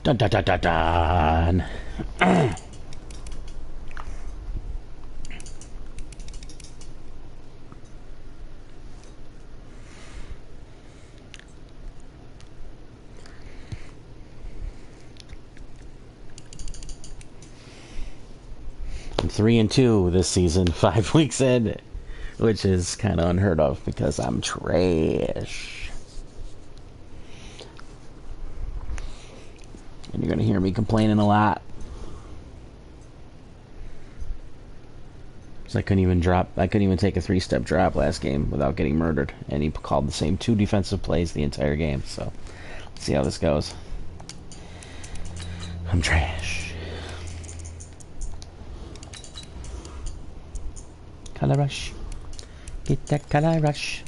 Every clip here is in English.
Dun dun dun dun dun. 3-2 this season, 5 weeks in, which is kind of unheard of because I'm trash. And you're gonna hear me complaining a lot. So I couldn't even take a 3-step drop last game without getting murdered. And he called the same 2 defensive plays the entire game. So let's see how this goes. I'm trash. Color rush. Get that color rush.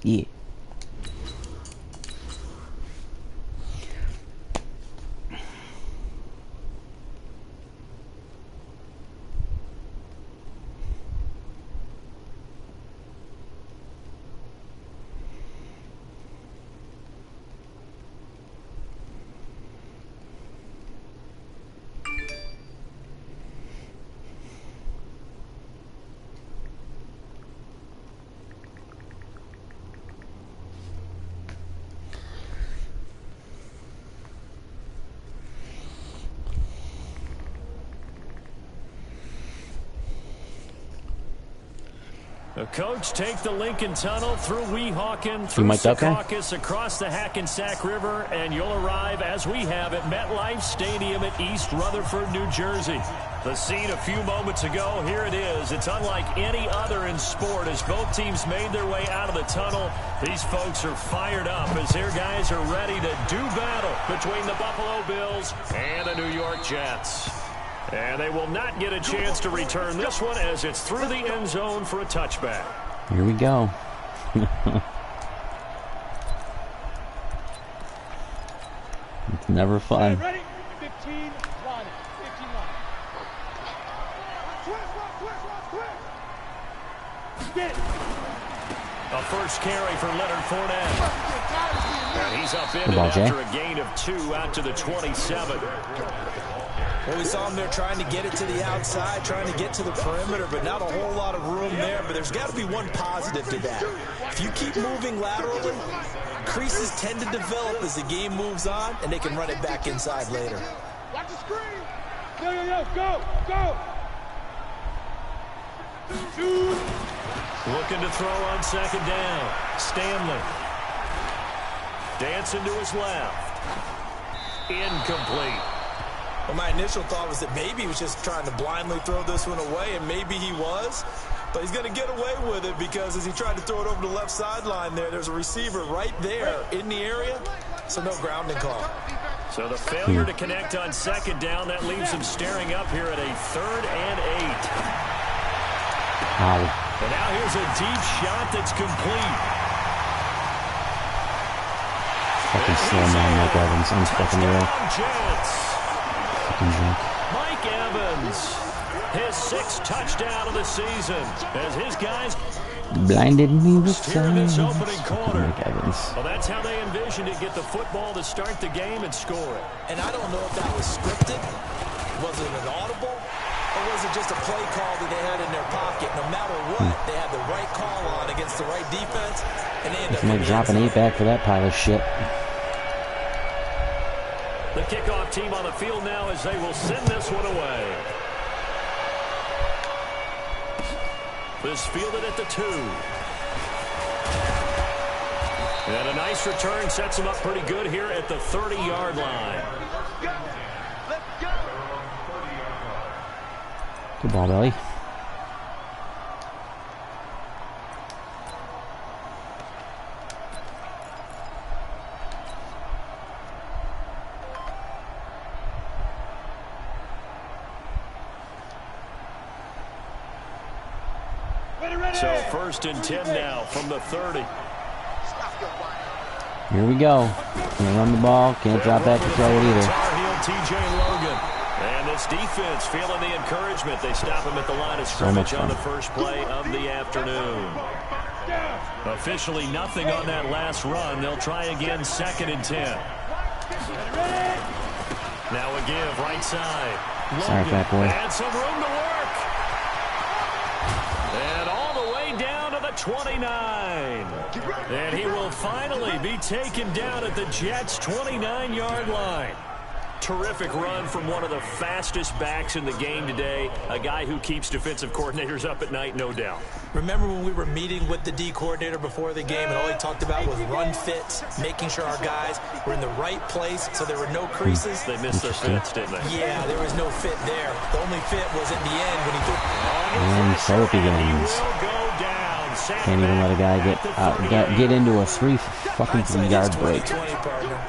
Yeah. The coach take the Lincoln Tunnel through Weehawken, through Secaucus, across the Hackensack River, and you'll arrive, as we have, at MetLife Stadium at East Rutherford, New Jersey. The scene a few moments ago, here it is. It's unlike any other in sport as both teams made their way out of the tunnel. These folks are fired up as their guys are ready to do battle between the Buffalo Bills and the New York Jets. And they will not get a chance to return this one as it's through the end zone for a touchback. Here we go. It's never fun. Ready? 15, 1, 15, 1. A first carry for Leonard Fournette. And he's upended after a gain of 2 out to the 27. Well, we saw him there trying to get it to the outside, trying to get to the perimeter, but not a whole lot of room there. But there's got to be one positive to that. If you keep moving laterally, creases tend to develop as the game moves on, and they can run it back inside later. Watch the screen. Yo, go, go. Looking to throw on second down. Stanley. Dancing to his left. Incomplete. Well, my initial thought was that maybe he was just trying to blindly throw this one away, and maybe he was. But he's going to get away with it because as he tried to throw it over the left sideline there's a receiver right there in the area, so no grounding call. So the failure to connect on second down, that leaves him staring up here at a 3rd and 8. Wow. And now here's a deep shot that's complete. Fucking slow man, Mike Evans. I'm fucking real. Mike Evans, his 6th touchdown of the season, as his guys blinded me with here in this opening quarter. Mike Evans. Well, that's how they envisioned it, get the football to start the game and score it. And I don't know if that was scripted, was it an audible, or was it just a play call that they had in their pocket? No matter what, they had the right call on against the right defense, and they ended up Like dropping 8 back for that pile of shit. The kickoff team on the field now as they will send this one away. This fielded at the 2. And a nice return sets him up pretty good here at the 30-yard line. Good ball, Belly. So 1st and 10 now from the 30. Here we go. Can't run the ball. Can't drop back and throw it either. Tar Heel TJ Logan. And this defense feeling the encouragement. They stop him at the line of scrimmage on the first play of the afternoon. Officially nothing on that last run. They'll try again 2nd and 10. Now a give, right side. Sorry, fat boy. And some room to work. And all the way down to the 29. And he will finally be taken down at the Jets' 29-yard line. Terrific run from one of the fastest backs in the game today. A guy who keeps defensive coordinators up at night, no doubt. Remember when we were meeting with the D coordinator before the game and all he talked about was run fits, making sure our guys were in the right place so there were no creases? They missed their fits, didn't they? Yeah, there was no fit there. The only fit was at the end when he threw. And so it begins. Can't even let a guy get into a 3-yard break.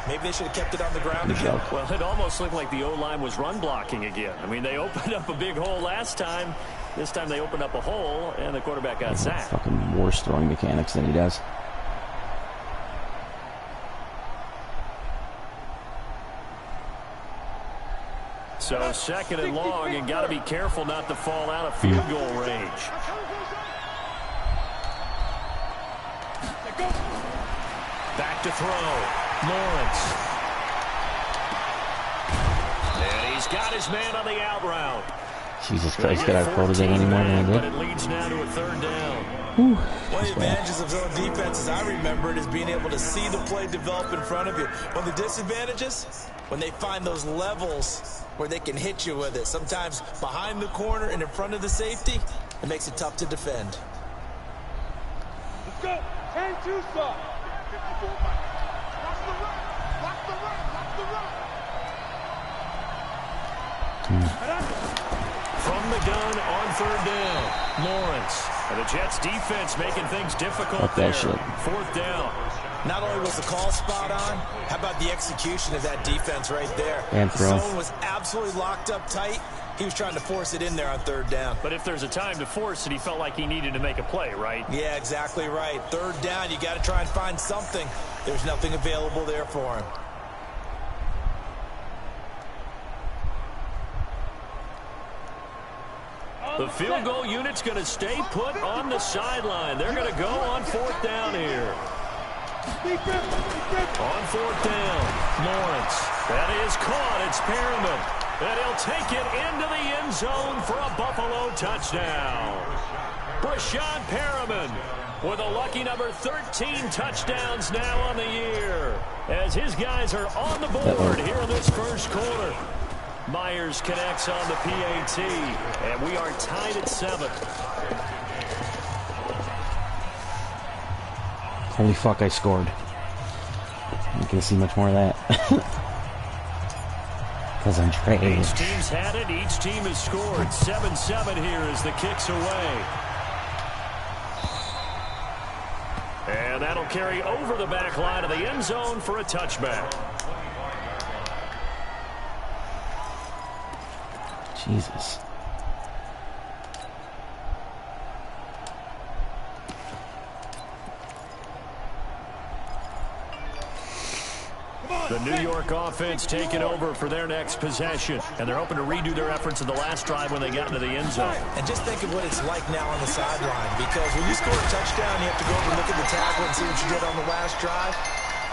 Maybe they should have kept it on the ground again. Well, it almost looked like the O-line was run blocking again. I mean, they opened up a big hole last time. This time they opened up a hole, and the quarterback got sacked. Fucking worse throwing mechanics than he does. So second and long, and got to be careful not to fall out of field goal range. Back to throw. Lawrence. And he's got his man on the out route. Jesus Christ, got our quarterback any more than I did. But it leads now to a third down. One of the advantages of zone defense, as I remember it, is being able to see the play develop in front of you. One of the disadvantages, when they find those levels where they can hit you with it, sometimes behind the corner and in front of the safety, it makes it tough to defend. Let's go. 10-2 stop. 54 Mike. Watch the run. Watch the run. Watch the run. From the gun on third down, Lawrence. And the Jets defense making things difficult there. Fourth down. Not only was the call spot on, how about the execution of that defense right there? And the throw. zone was absolutely locked up tight. He was trying to force it in there on third down. But if there's a time to force it, he felt like he needed to make a play, right? Yeah, exactly right. Third down, you got to try and find something. There's nothing available there for him. The field goal unit's going to stay put on the sideline. They're going to go on fourth down here. On fourth down, Lawrence. That is caught. It's Perriman. And he'll take it into the end zone for a Buffalo touchdown. Brashad Perriman with a lucky number 13 touchdowns now on the year. As his guys are on the board here in this first quarter. Myers connects on the PAT, and we are tied at 7. Holy fuck, I scored. I'm not gonna see much more of that. Because I'm traded. Each team's had it. Each team has scored. 7-7 here as the kick's away. And that'll carry over the back line of the end zone for a touchback. Jesus. The New York offense taking over for their next possession. And they're hoping to redo their efforts in the last drive when they got into the end zone. And just think of what it's like now on the sideline. Because when you score a touchdown, you have to go over and look at the tackle and see what you did on the last drive.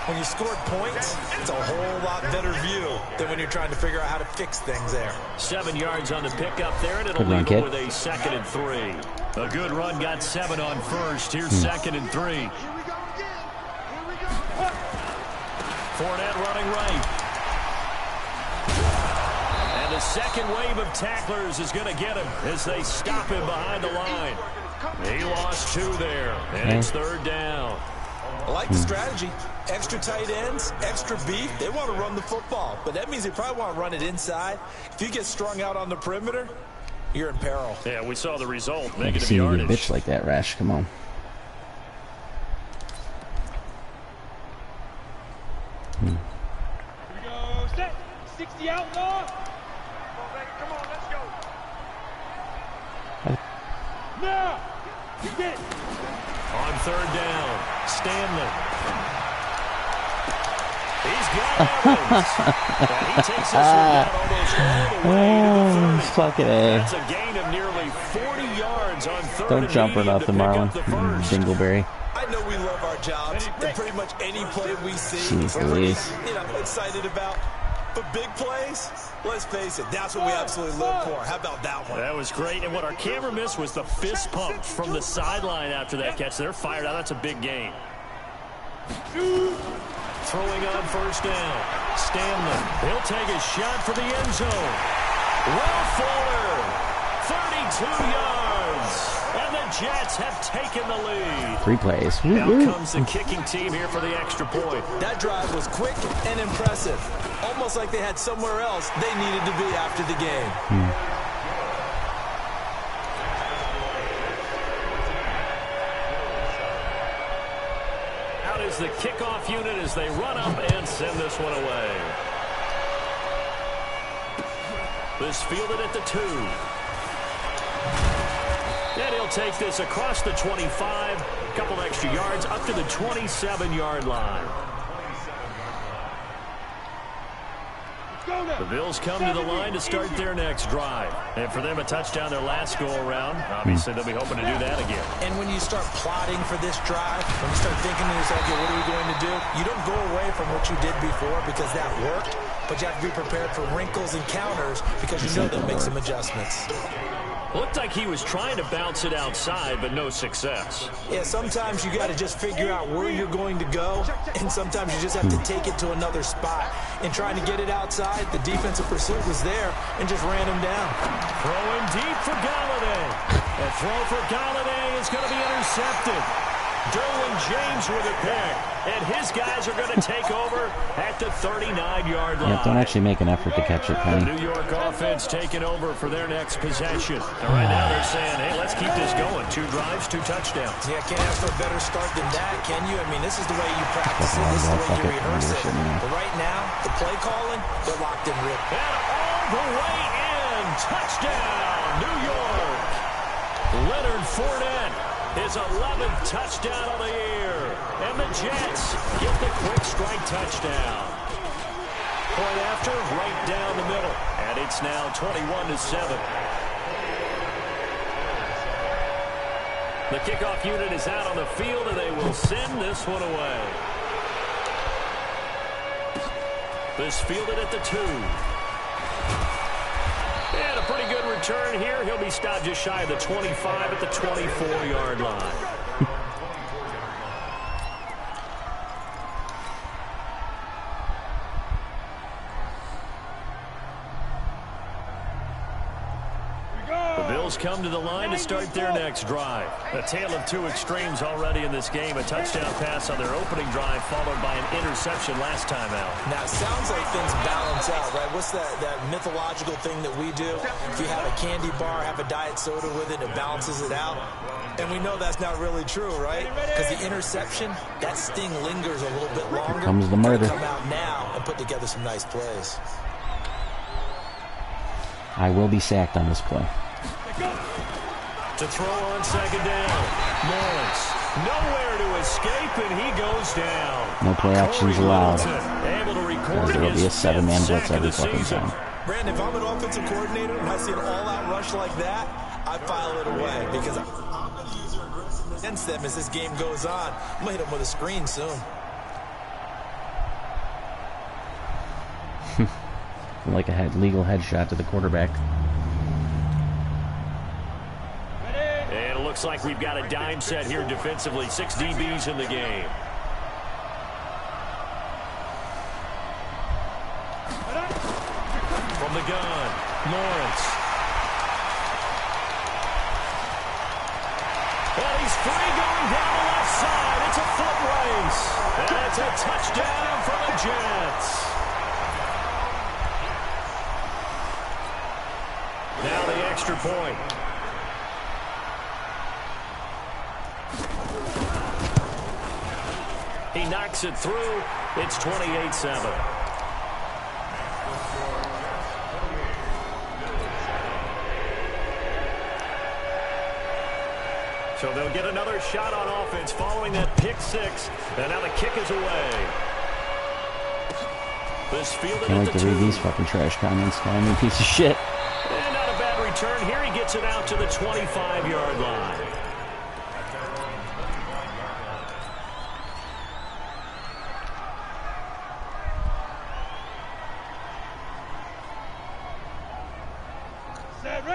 When you scored points, it's a whole lot better view than when you're trying to figure out how to fix things there. 7 yards on the pickup there, and it'll leave them with a 2nd and 3. A good run got 7 on first. Here's 2nd and 3. Fournette running right. And the second wave of tacklers is going to get him as they stop him behind the line. He lost 2 there, and it's third down. I like the strategy. Extra tight ends, extra beef. They want to run the football, but that means they probably want to run it inside. If you get strung out on the perimeter, you're in peril. Yeah, we saw the result. I Negative see you yardage. get a bitch like that, Rash. Come on. Here we go. Set. 60 out, law. Come on, let's go. Now. You get it. On third down, Stanley. He's got Evans. And he takes this one down almost all the way to the 30. Fucking A. That's a gain of nearly 40 yards on third. Don't jump or nothing, Marlon. Dingleberry. I know we love our jobs, and pretty much any play we see, Jeez we're pretty, Louise. excited about. But big plays, let's face it, that's what we absolutely live for. How about that one? That was great, and what our camera missed was the fist pump from the sideline after that catch. They're fired out. That's a big gain. Throwing on first down. Stanley. He'll take a shot for the end zone. Will Fuller. 32 yards. And the Jets have taken the lead. 3 plays. Now comes the kicking team here for the extra point. That drive was quick and impressive. Almost like they had somewhere else they needed to be after the game. Out is the kickoff unit as they run up and send this one away. This fielded at the 2. And he'll take this across the 25. A couple extra yards up to the 27-yard line. The Bills come to the line to start their next drive. And for them, a touchdown their last go-around. Obviously, they'll be hoping to do that again. And when you start plotting for this drive, when you start thinking to yourself, okay, what are we going to do? You don't go away from what you did before because that worked, but you have to be prepared for wrinkles and counters because you know they'll make some adjustments. Looked like he was trying to bounce it outside, but no success. Yeah, sometimes you got to just figure out where you're going to go, and sometimes you just have to take it to another spot. And trying to get it outside, the defensive pursuit was there and just ran him down. Throwing deep for Galladay. A throw for Galladay is going to be intercepted. Derwin James with a pick, and his guys are going to take over at the 39-yard line. Yeah, don't actually make an effort to catch it, The Penny. New York offense taking over for their next possession. And right now they're saying, hey, let's keep this going. 2 drives, 2 touchdowns. Yeah, can't ask for a better start than that, can you? I mean, this is the way you practice it. This is the way you rehearse it. But right now, the play calling, they're locked in real. And all the way in. Touchdown, New York. Leonard Fournette. His 11th touchdown of the year. And the Jets get the quick strike touchdown. Point after, right down the middle. And it's now 21-7. The kickoff unit is out on the field, and they will send this one away. This fielded at the 2. And a pretty good return here. He'll be stopped just shy of the 25 at the 24-yard line. The Bills come to the line to start their next drive. A tale of 2 extremes already in this game. A touchdown pass on their opening drive, followed by an interception last time out. Now, it sounds like things balance out, right? What's that mythological thing that we do? If you have a candy bar, have a diet soda with it, it balances it out. And we know that's not really true, right? Because the interception, that sting lingers a little bit longer. Here comes the murder. Come out now and put together some nice plays. I will be sacked on this play. To throw on second down. Lawrence, nowhere to escape, and he goes down. No play actions allowed. Able to record There will be a his 7-man 5th blitz sack of every the fucking season. time. Brandon, if I'm an offensive coordinator and I see an all-out rush like that, I file it away because I'm going to use your against them as this game goes on. I'm going to hit them with a screen soon. Like a legal headshot to the quarterback. And it looks like we've got a dime set here defensively. 6 DBs in the game. From the gun, Lawrence. And he's free going down the left side. It's a foot race. And it's a touchdown for the Jets. Now the extra point. He knocks it through. It's 28-7. So they'll get another shot on offense following that pick 6. And now the kick is away. This fielded Can't at wait the to read 2. these fucking trash comments. Calling me a piece of shit. And not a bad return. Here he gets it out to the 25-yard line.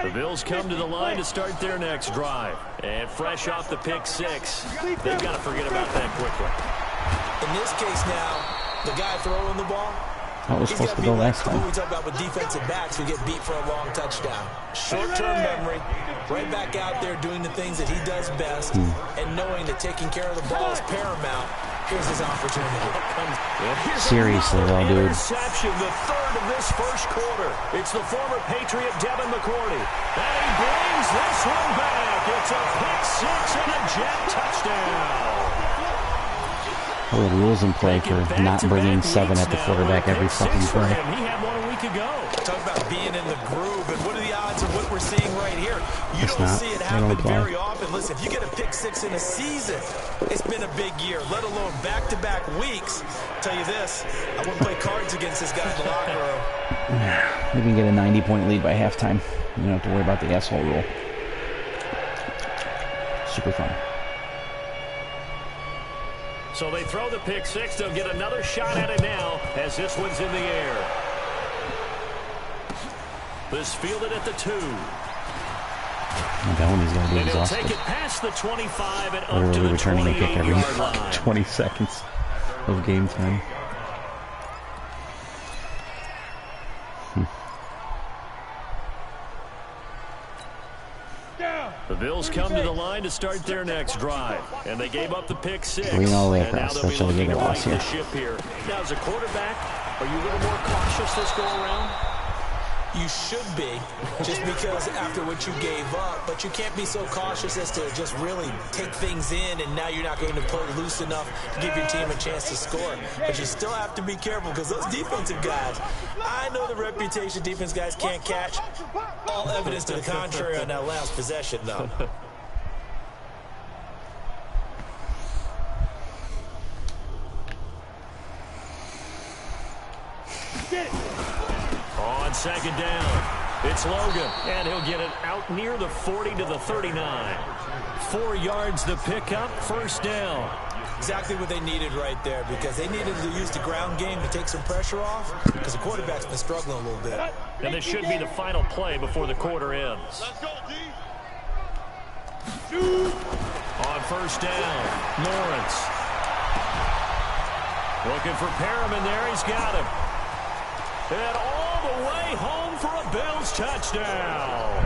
The Bills come to the line to start their next drive. And fresh off the pick six, they've got to forget about that quickly. In this case now, the guy throwing the ball, That was he's supposed got to to be go like last who time. we talk about with defensive backs who get beat for a long touchdown. Short-term memory, right back out there doing the things that he does best, and knowing that taking care of the ball is paramount. Here's his opportunity. Seriously, though, dude. Interception, the third of this first quarter. It's the former Patriot Devin McCourty. And he brings this one back. It's a pick six and a Jet touchdown. What are the rules in play for not bringing 7 at the quarterback every fucking play? He had one a week ago. Talk about being in the groove, and what are the odds of what we're seeing right here? You don't see it They happen don't apply. very often. Listen, if you get a pick six in a season, it's been a big year, let alone back-to-back weeks. I'll tell you this, I wouldn't play cards against this guy in the locker room. You can get a 90-point lead by halftime. You don't have to worry about the asshole rule. Super fun. So they throw the pick six. They'll get another shot at it now as this one's in the air. This fielded at the 2. That one is going to be And he'll exhausted. take it past the 25 and up to Literally the returning a kick every 28-yard line. 20 seconds of game time. The Bills come to the line to start their next drive, and they gave up the pick six. Green all the way and now across. they'll That's be how they looking get to lost right the here. ship here. Now, as a quarterback, are you a little more cautious this go around? You should be, just because after what you gave up, but you can't be so cautious as to just really take things in, and now you're not going to play loose enough to give your team a chance to score. But you still have to be careful, because those defensive guys, I know the reputation defense guys can't catch. All evidence to the contrary on that last possession, though. On second down, it's Logan, and he'll get it out near the 40 to the 39. 4 yards the pickup, first down. Exactly what they needed right there, because they needed to use the ground game to take some pressure off, because the quarterback's been struggling a little bit. And this should be the final play before the quarter ends. Let's go, D. On first down, Lawrence. Looking for Perriman there, he's got him. And all the way home for a Bills touchdown.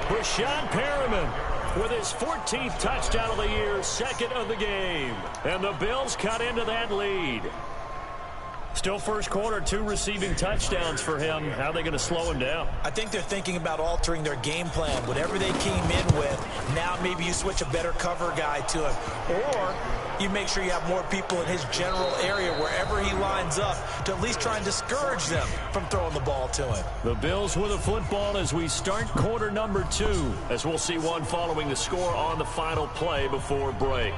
Rashad Perriman with his 14th touchdown of the year, second of the game. And the Bills cut into that lead. Still first quarter, 2 receiving touchdowns for him. How are they going to slow him down? I think they're thinking about altering their game plan. Whatever they came in with, now maybe you switch a better cover guy to him. Or you make sure you have more people in his general area wherever he lines up to at least try and discourage them from throwing the ball to him. The Bills with the football as we start quarter number 2, as we'll see one following the score on the final play before break.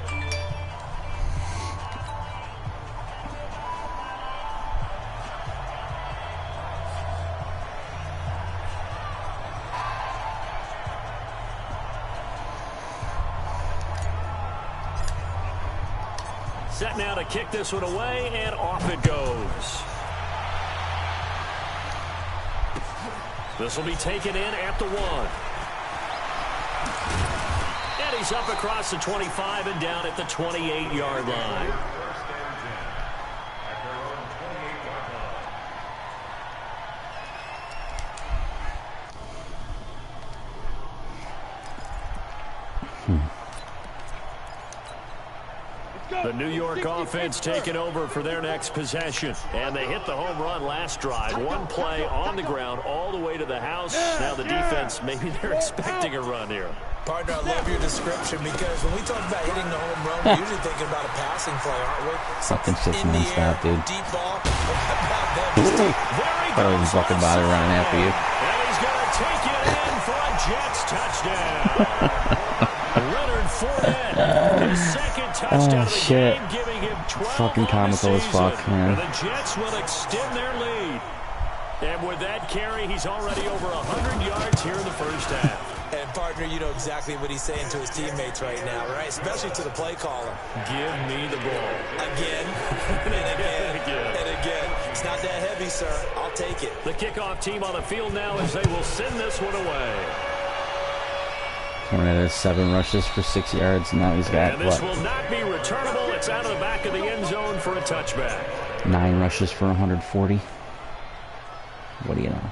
Set now to kick this one away, and off it goes. This will be taken in at the 1. And he's up across the 25 and down at the 28-yard line. The New York offense taking over for their next possession. And they hit the home run last drive. One play on the ground all the way to the house. Now the defense, maybe they're expecting a run here. Partner, I love your description, because when we talk about hitting the home run, we're usually thinking about a passing play, aren't we? Fucking shit's In the air, nonstop, dude. deep ball. There he Thought it was fucking body running after you. And he's going to take it in for a Jets touchdown. Leonard Fournette, his second touchdown of the shit. game, giving him 12 Fucking on the comical as fuck, season. man. And the Jets will extend their lead. And with that carry, he's already over 100 yards here in the first half. And, partner, you know exactly what he's saying to his teammates right now, right? Especially to the play caller. Give me the ball. Again, and again, and again. It's not that heavy, sir. I'll take it. The kickoff team on the field now as they will send this one away. Fournette has 7 rushes for 6 yards. Now he's got, and this what? will not be returnable. It's out of the back of the end zone for a touchback. 9 rushes for 140. What do you know?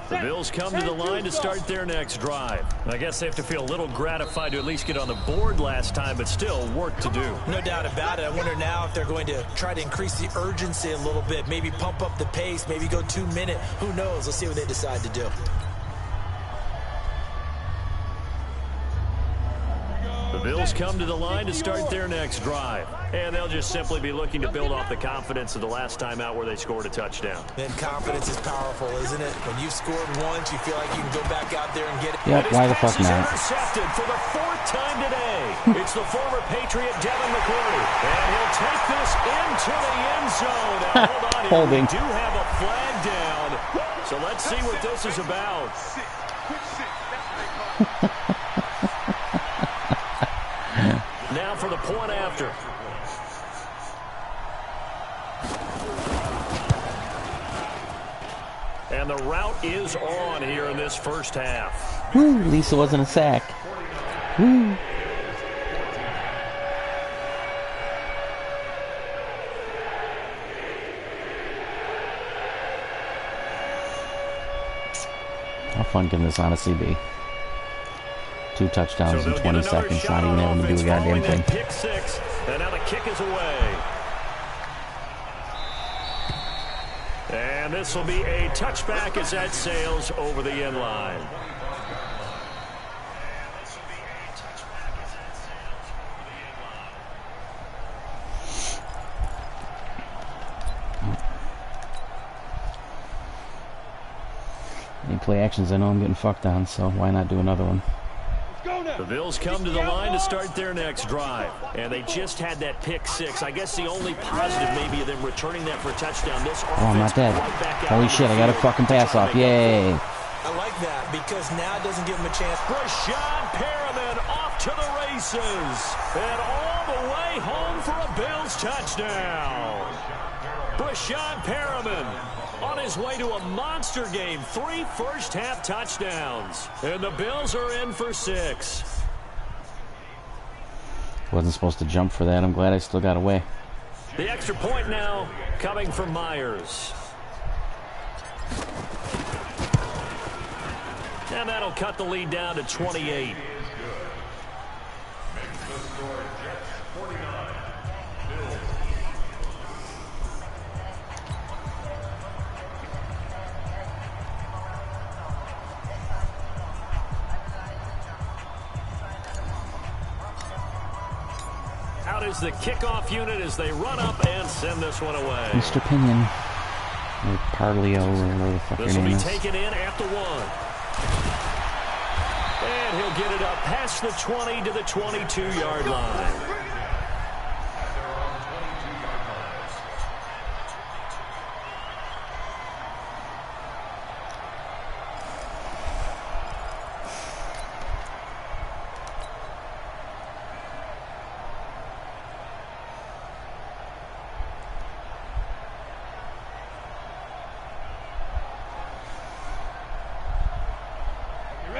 The Bills come to the line to start their next drive. I guess they have to feel a little gratified to at least get on the board last time, but still work to do. No doubt about it. I wonder now if they're going to try to increase the urgency a little bit, maybe pump up the pace, maybe go 2-minute. Who knows? Let's see what they decide to do. The Bills come to the line to start their next drive. And they'll just simply be looking to build off the confidence of the last time out where they scored a touchdown. And confidence is powerful, isn't it? When you've scored once, you feel like you can go back out there and get it. Yep, why the fuck not? Intercepted for the 4th time today. It's the former Patriot Devin McCourty. And he'll take this into the end zone. Now, hold on here. Holding. We do have a flag down. So let's see what this is about. Now for the point after. And the route is on here in this first half. Woo, at least it wasn't a sack. Woo. How fun can this honestly be? 2 touchdowns in 20 seconds, not even able to do a goddamn thing. Pick 6, and now the kick is away. And this will be a touchback as that sails over the end line. Any play actions I know I'm getting fucked on, so why not do another one? The Bills come to the line to start their next drive. And they just had that pick 6. I guess the only positive maybe of them returning that for a touchdown. This oh, I'm not dead. Holy shit, I got a fucking pass off. Yay. I like that because now it doesn't give him a chance. Rashad Perriman off to the races. And all the way home for a Bills touchdown. Rashad Perriman on his way to a monster game. 3 first-half touchdowns. And the Bills are in for 6. Wasn't supposed to jump for that. I'm glad I still got away. The extra point now coming from Myers. And that'll cut the lead down to 28. Out is the kickoff unit as they run up and send this one away. Mr. Pinion. Or Parlio, or whatever the fuck your name is. This will be taken in at the 1. And he'll get it up past the 20 to the 22-yard line.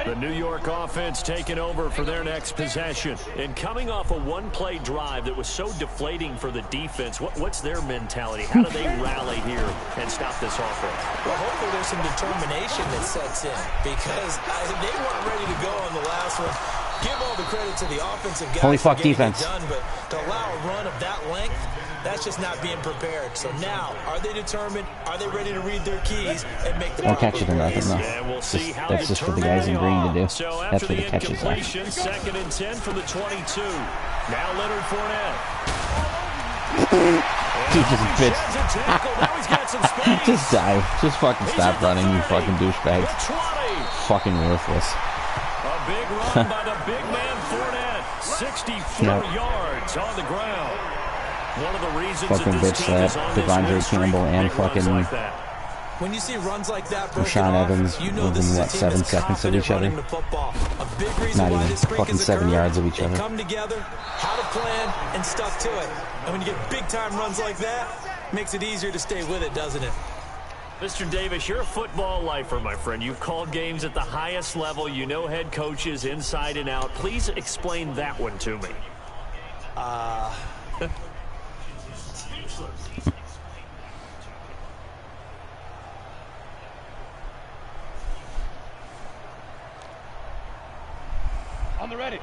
The New York offense taking over for their next possession. And coming off a one-play drive that was so deflating for the defense, what's their mentality? How do they rally here and stop this offense? Well, hopefully there's some determination that sets in because they weren't ready to go on the last one. Give all the credit to the offensive guys. Holy fuck defense. Done, but to allow a run of that length, that's just not being prepared. So now, are they determined? Are they ready to read their keys and make the Don't catch it or nothing, though. Yeah, we'll see how That's just for the guys in green to do. So That's after for the the catches. incompletion, 2nd and 10 from the 22. Now Leonard Fournette. Dude, just bitch. Just dive. Just fucking stop running, you fucking douchebag. Fucking worthless. A big run by the big man Fournette. 64 yards on the ground. One of the reasons fucking that this bitch team is slap on this Devondre win streak, Campbell and fucking like that. When you see runs like that Rashawn Evans within, what, 7 seconds of each other? Not even. Fucking 7 yards of each other. Come together, had a plan, and stuck to it. And when you get big-time runs like that, makes it easier to stay with it, doesn't it? Mr. Davis, you're a football lifer, my friend. You've called games at the highest level. You know head coaches inside and out. Please explain that one to me.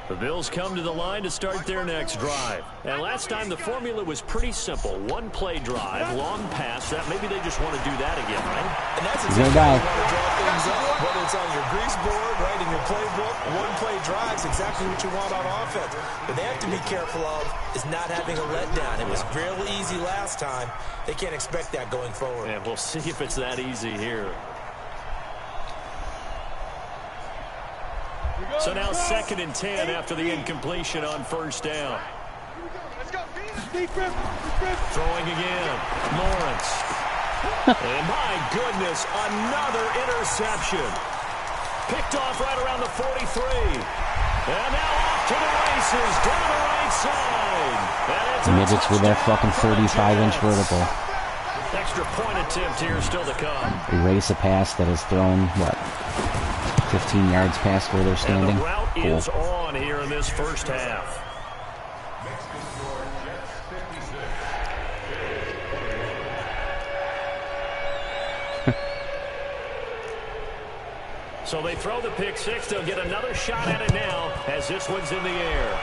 The Bills come to the line to start their next drive. And last time the formula was pretty simple. One play drive, long pass. That maybe they just want to do that again, right? And that's exactly how you want to draw things up. Whether it's on your grease board, right, in your playbook, one play drives exactly what you want on offense. But they have to be careful of is not having a letdown. It was real easy last time. They can't expect that going forward. And we'll see if it's that easy here. So now 2nd and 10 after the incompletion on first down. Throwing again. Lawrence. And my goodness, another interception. Picked off right around the 43. And now off to the races down the right side. Midgets with that fucking 35-inch vertical. Extra point attempt here still to come. Erase a pass that is thrown, what, 15 yards past where they're standing? And the route is on here in this first half. So they throw the pick six. They'll get another shot at it now as this one's in the air.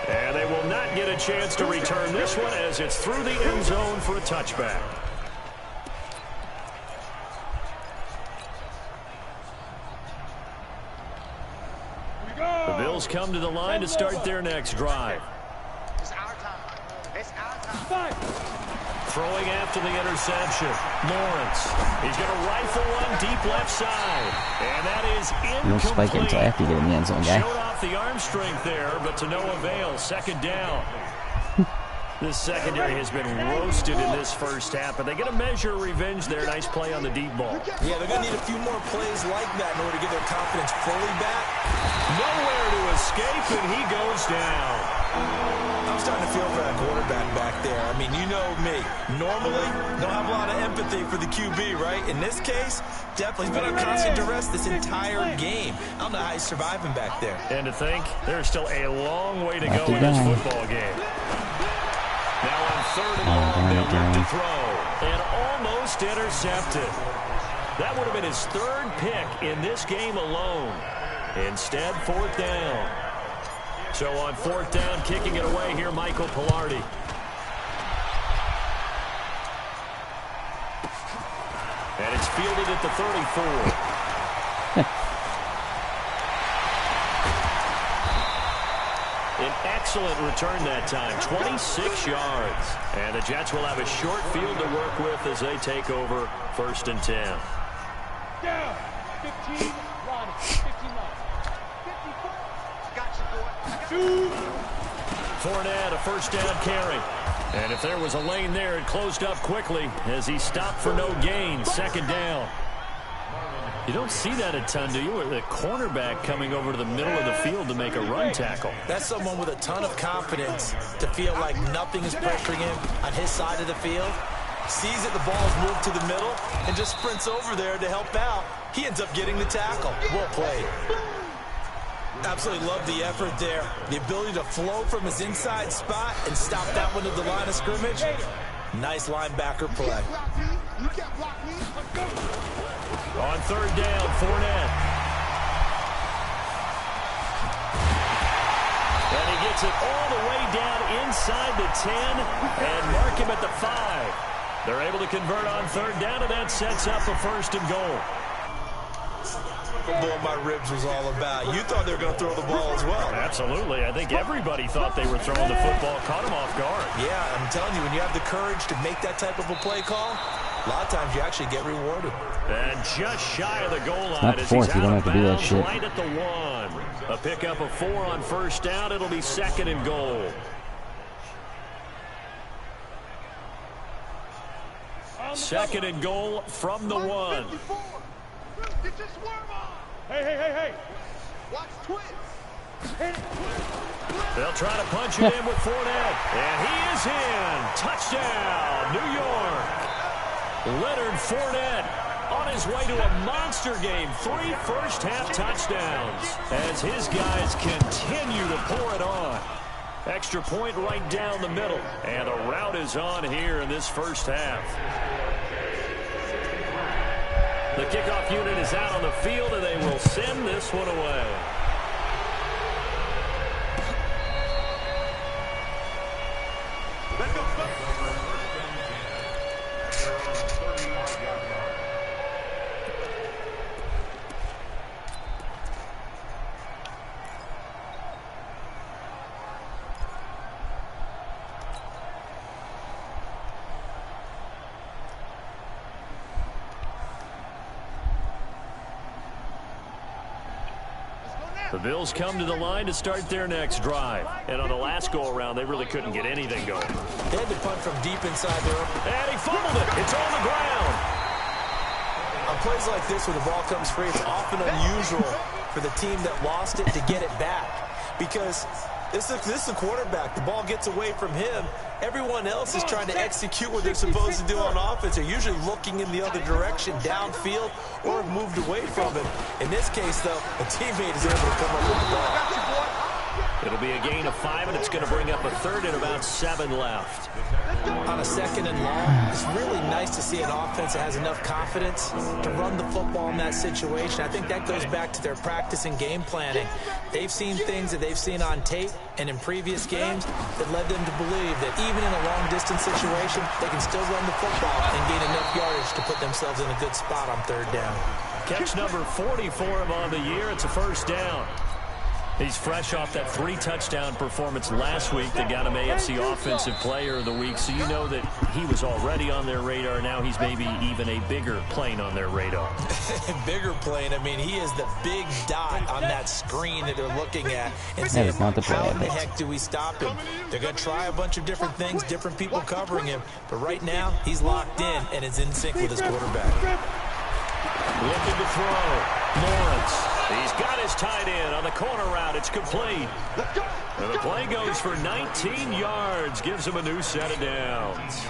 And they will not get a chance to return this one as it's through the end zone for a touchback. The Bills come to the line to start their next drive. It's our time. It's our time. Throwing after the interception. Lawrence. He's going to rifle one deep left side. And that is incomplete. No spike until after you get in the end zone, guy. Showed off the arm strength there, but to no avail. 2nd down. This secondary has been roasted in this first half, but they get a measure of revenge there. Nice play on the deep ball. Yeah, they're going to need a few more plays like that in order to get their confidence fully back. Nowhere to escape, and he goes down. I'm starting to feel for that quarterback back there. I mean, you know me. Normally, don't have a lot of empathy for the QB, right? In this case, definitely been on constant duress this entire game. I don't know how he's surviving back there. And to think, there's still a long way to go in this football game. Now on 3rd and long, they'll look to throw. And almost intercepted. That would have been his 3rd pick in this game alone. Instead, 4th down. So on 4th down, kicking it away here, Michael Pilardi. And it's fielded at the 34. An excellent return that time, 26 yards. And the Jets will have a short field to work with as they take over 1st and 10. Down. 15, line, 15 line. 54. Got you, boy. 2. Fournette, a 1st down carry. And if there was a lane there, it closed up quickly as he stopped for no gain. 2nd down. You don't see that a ton, do you? With a cornerback coming over to the middle of the field to make a run tackle. That's someone with a ton of confidence to feel like nothing is pressuring him on his side of the field. Sees that the ball's moved to the middle and just sprints over there to help out. He ends up getting the tackle. Well played. Absolutely love the effort there. The ability to flow from his inside spot and stop that one at the line of scrimmage. Nice linebacker play. You can't block me. Let's go. On 3rd down, Fournette. And he gets it all the way down inside the 10 and mark him at the 5. They're able to convert on 3rd down, and that sets up a 1st and goal. football in my ribs was all about. You thought they were going to throw the ball as well. Absolutely. I think everybody thought they were throwing the football, caught him off guard. Yeah, I'm telling you, when you have the courage to make that type of a play call, a lot of times you actually get rewarded. And just shy of the goal line not as fourth, he's you don't out have of to do that bounds shit. right at the 1. A pickup of 4 on first down. It'll be 2nd and goal. Second and goal from the 1. Hey. Watch twist. They'll try to punch it in with Fournette. And he is in. Touchdown, New York. Leonard Fournette on his way to a monster game. 3 first-half touchdowns as his guys continue to pour it on. Extra point right down the middle. And a rout is on here in this first half. The kickoff unit is out on the field, and they will send this one away. The Bills come to the line to start their next drive. And on the last go-around, they really couldn't get anything going. They had to punt from deep inside their own. And he fumbled it. It's on the ground. On plays like this where the ball comes free, it's often unusual for the team that lost it to get it back. Because this is the quarterback. The ball gets away from him. Everyone else is trying to execute what they're supposed to do on offense. They're usually looking in the other direction, downfield, or have moved away from it. In this case, though, a teammate is able to come up with the ball. It'll be a gain of 5, and it's going to bring up a third and about 7 left. On a 2nd and long, it's really nice to see an offense that has enough confidence to run the football in that situation. I think that goes back to their practice and game planning. They've seen things that they've seen on tape and in previous games that led them to believe that even in a long-distance situation, they can still run the football and gain enough yardage to put themselves in a good spot on 3rd down. Catch number 40 for him on the year. It's a first down. He's fresh off that 3-touchdown performance last week that got him AFC Offensive Player of the Week. So you know that he was already on their radar. Now he's maybe even a bigger plane on their radar. Bigger plane. I mean, he is the big dot on that screen that they're looking at. And saying, how in the heck do we stop him? They're going to try a bunch of different things, different people covering him. But right now, he's locked in and is in sync with his quarterback. Looking to throw. Lawrence. He's got his tight end on the corner route. It's complete. And the play goes for 19 yards. Gives him a new set of downs.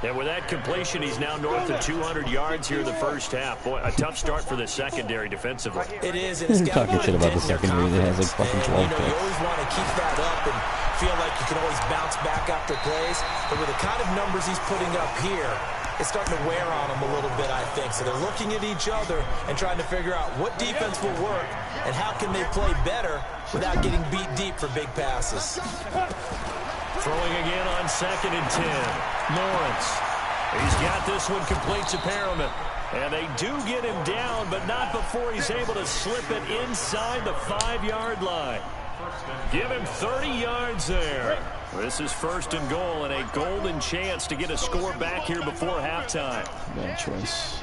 And with that completion, he's now north of 200 yards here in the first half. Boy, a tough start for the secondary defensively. It is. You're talking shit about the secondary that has like fucking 12 picks. You always want to keep that up and feel like you can always bounce back after plays. But with the kind of numbers he's putting up here, it's starting to wear on them a little bit, I think. So they're looking at each other and trying to figure out what defense will work and how can they play better without getting beat deep for big passes. Throwing again on 2nd and 10. Lawrence. He's got this one complete to Perriman. And they do get him down, but not before he's able to slip it inside the 5-yard line. Give him 30 yards there. This is 1st and goal and a golden chance to get a score back here before halftime. Bad choice.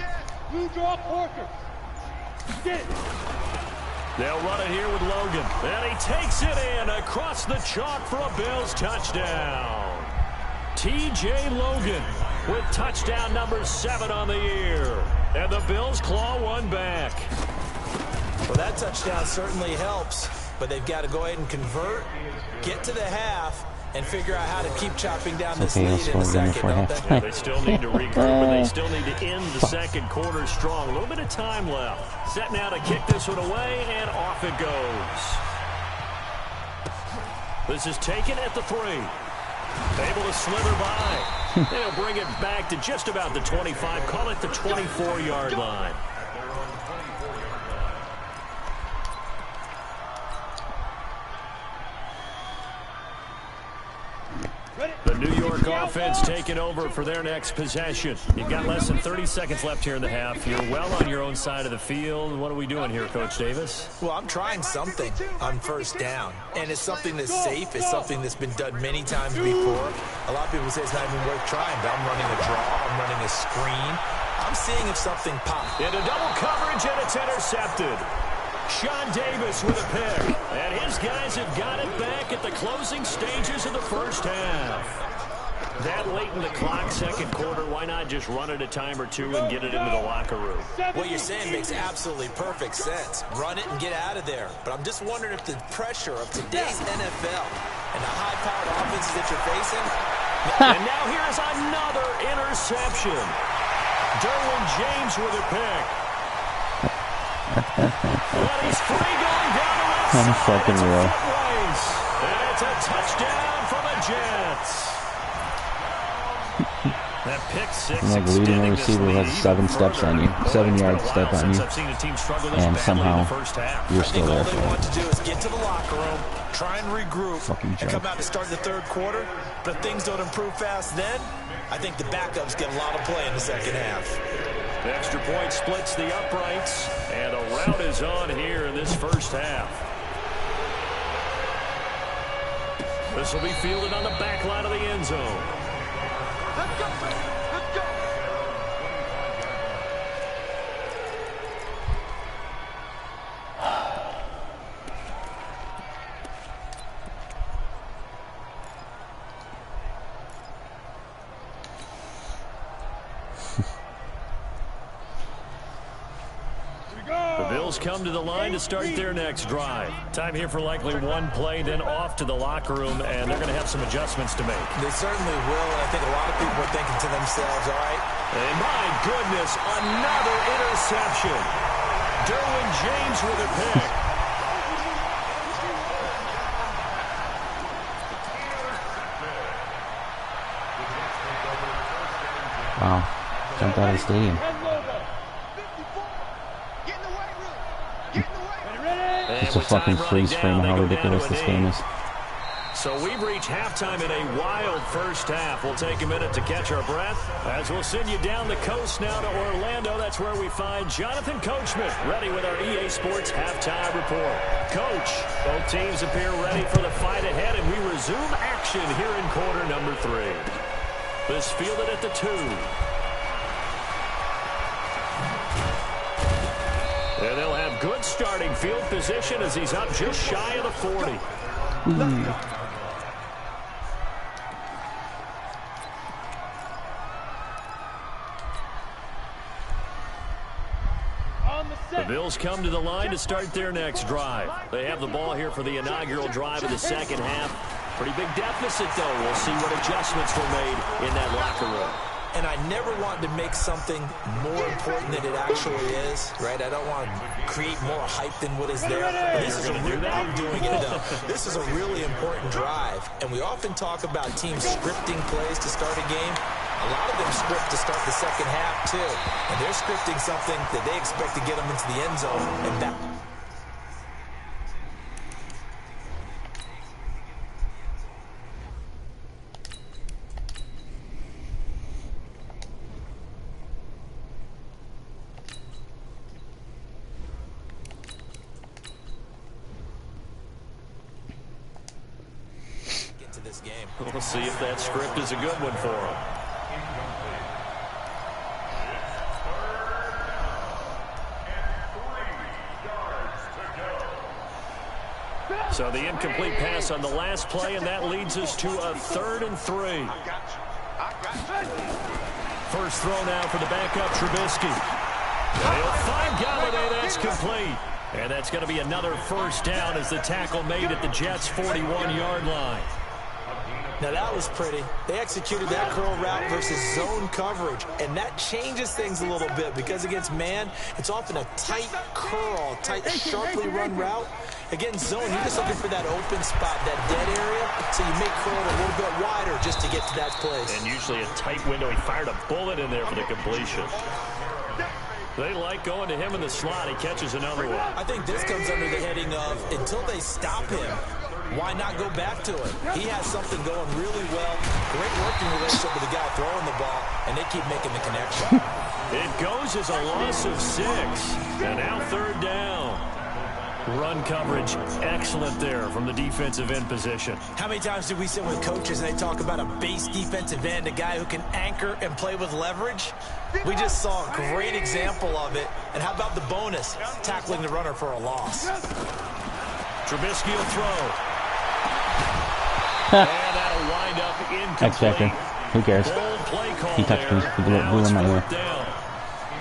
They'll run it here with Logan. And he takes it in across the chalk for a Bills touchdown. T.J. Logan with touchdown number 7 on the year. And the Bills claw one back. Well, that touchdown certainly helps, but they've got to go ahead and convert, get to the half, and figure out how to keep chopping down this lead in the second. Yeah, they still need to regroup, and they still need to end the second quarter strong. A little bit of time left. Set now to kick this one away, and off it goes. This is taken at the 3. Able to slither by. They'll bring it back to just about the 25. Call it the 24-yard line. The New York offense taking over for their next possession. You've got less than 30 seconds left here in the half. You're well on your own side of the field. What are we doing here, Coach Davis? Well, I'm trying something on first down, and it's something that's safe. It's something that's been done many times before. A lot of people say it's not even worth trying, but I'm running a draw. I'm running a screen. I'm seeing if something pops. Into double coverage, and it's intercepted. Sean Davis with a pick. And his guys have got it back at the closing stages of the first half. That late in the clock, second quarter, why not just run it a time or two and get it into the locker room? What you're saying makes absolutely perfect sense. Run it and get out of there. But I'm just wondering if the pressure of today's NFL and the high-powered offenses that you're facing. And now here's another interception. Derwin James with a pick. But he's free going down the left side. Fucking real. And it's a touchdown for the Jets. That pick six like leading the receiver has 7 steps on you, 7-yard step on you, and somehow you're still there. All they want to do is get to the locker room, try and regroup, and come out to start the third quarter. But if things don't improve fast then, I think the backups get a lot of play in the second half. The extra point splits the uprights, and a rout is on here in this first half. This will be fielded on the back line of the end zone. Let's go, let's go. The Bills come to the line to start their next drive. Time here for likely one play, then off to the locker room, and they're going to have some adjustments to make. They certainly will, and I think a lot of people are thinking to themselves, all right. And my goodness, another interception. Derwin James with a pick. Wow. Jumped out of the stadium. It's a fucking freeze frame of how ridiculous this game is. So we've reached halftime in a wild first half. We'll take a minute to catch our breath as we'll send you down the coast now to Orlando. That's where we find Jonathan Coachman ready with our EA Sports halftime report. Coach, both teams appear ready for the fight ahead, and we resume action here in quarter number 3. This fielded at the 2. And they'll have good starting field position as he's up just shy of the 40. The Bills come to the line to start their next drive. They have the ball here for the inaugural drive of the second half. Pretty big deficit, though. We'll see what adjustments were made in that locker room. And I never want to make something more important than it actually is, right? I don't want to create more hype than what is there. This is I'm doing it. This is a really important drive, and we often talk about teams scripting plays to start a game. A lot of them script to start the second half too, and they're scripting something that they expect to get them into the end zone, and that. This game. We'll see if that script is a good one for him. So the incomplete pass on the last play, and that leads us to a 3rd and 3. First throw now for the backup, Trubisky. They'll find Galladay. That's complete. And that's going to be another first down as the tackle made at the Jets' 41-yard line. Now that was pretty. They executed that curl route versus zone coverage, and that changes things a little bit because against man, it's often a tight curl, tight, sharply run route. Against zone, you're just looking for that open spot, that dead area, so you make curl a little bit wider just to get to that place. And usually a tight window. He fired a bullet in there for the completion. They like going to him in the slot. He catches another one. I think this comes under the heading of until they stop him, why not go back to it? He has something going really well. Great working relationship with the guy throwing the ball, and they keep making the connection. It goes as a loss of 6. And now 3rd down. Run coverage, excellent there from the defensive end position. How many times do we sit with coaches and they talk about a base defensive end, a guy who can anchor and play with leverage? We just saw a great example of it. And how about the bonus? Tackling the runner for a loss. Trubisky will throw. And that'll wind up incomplete. Who cares? He touched me. He blew in my ear.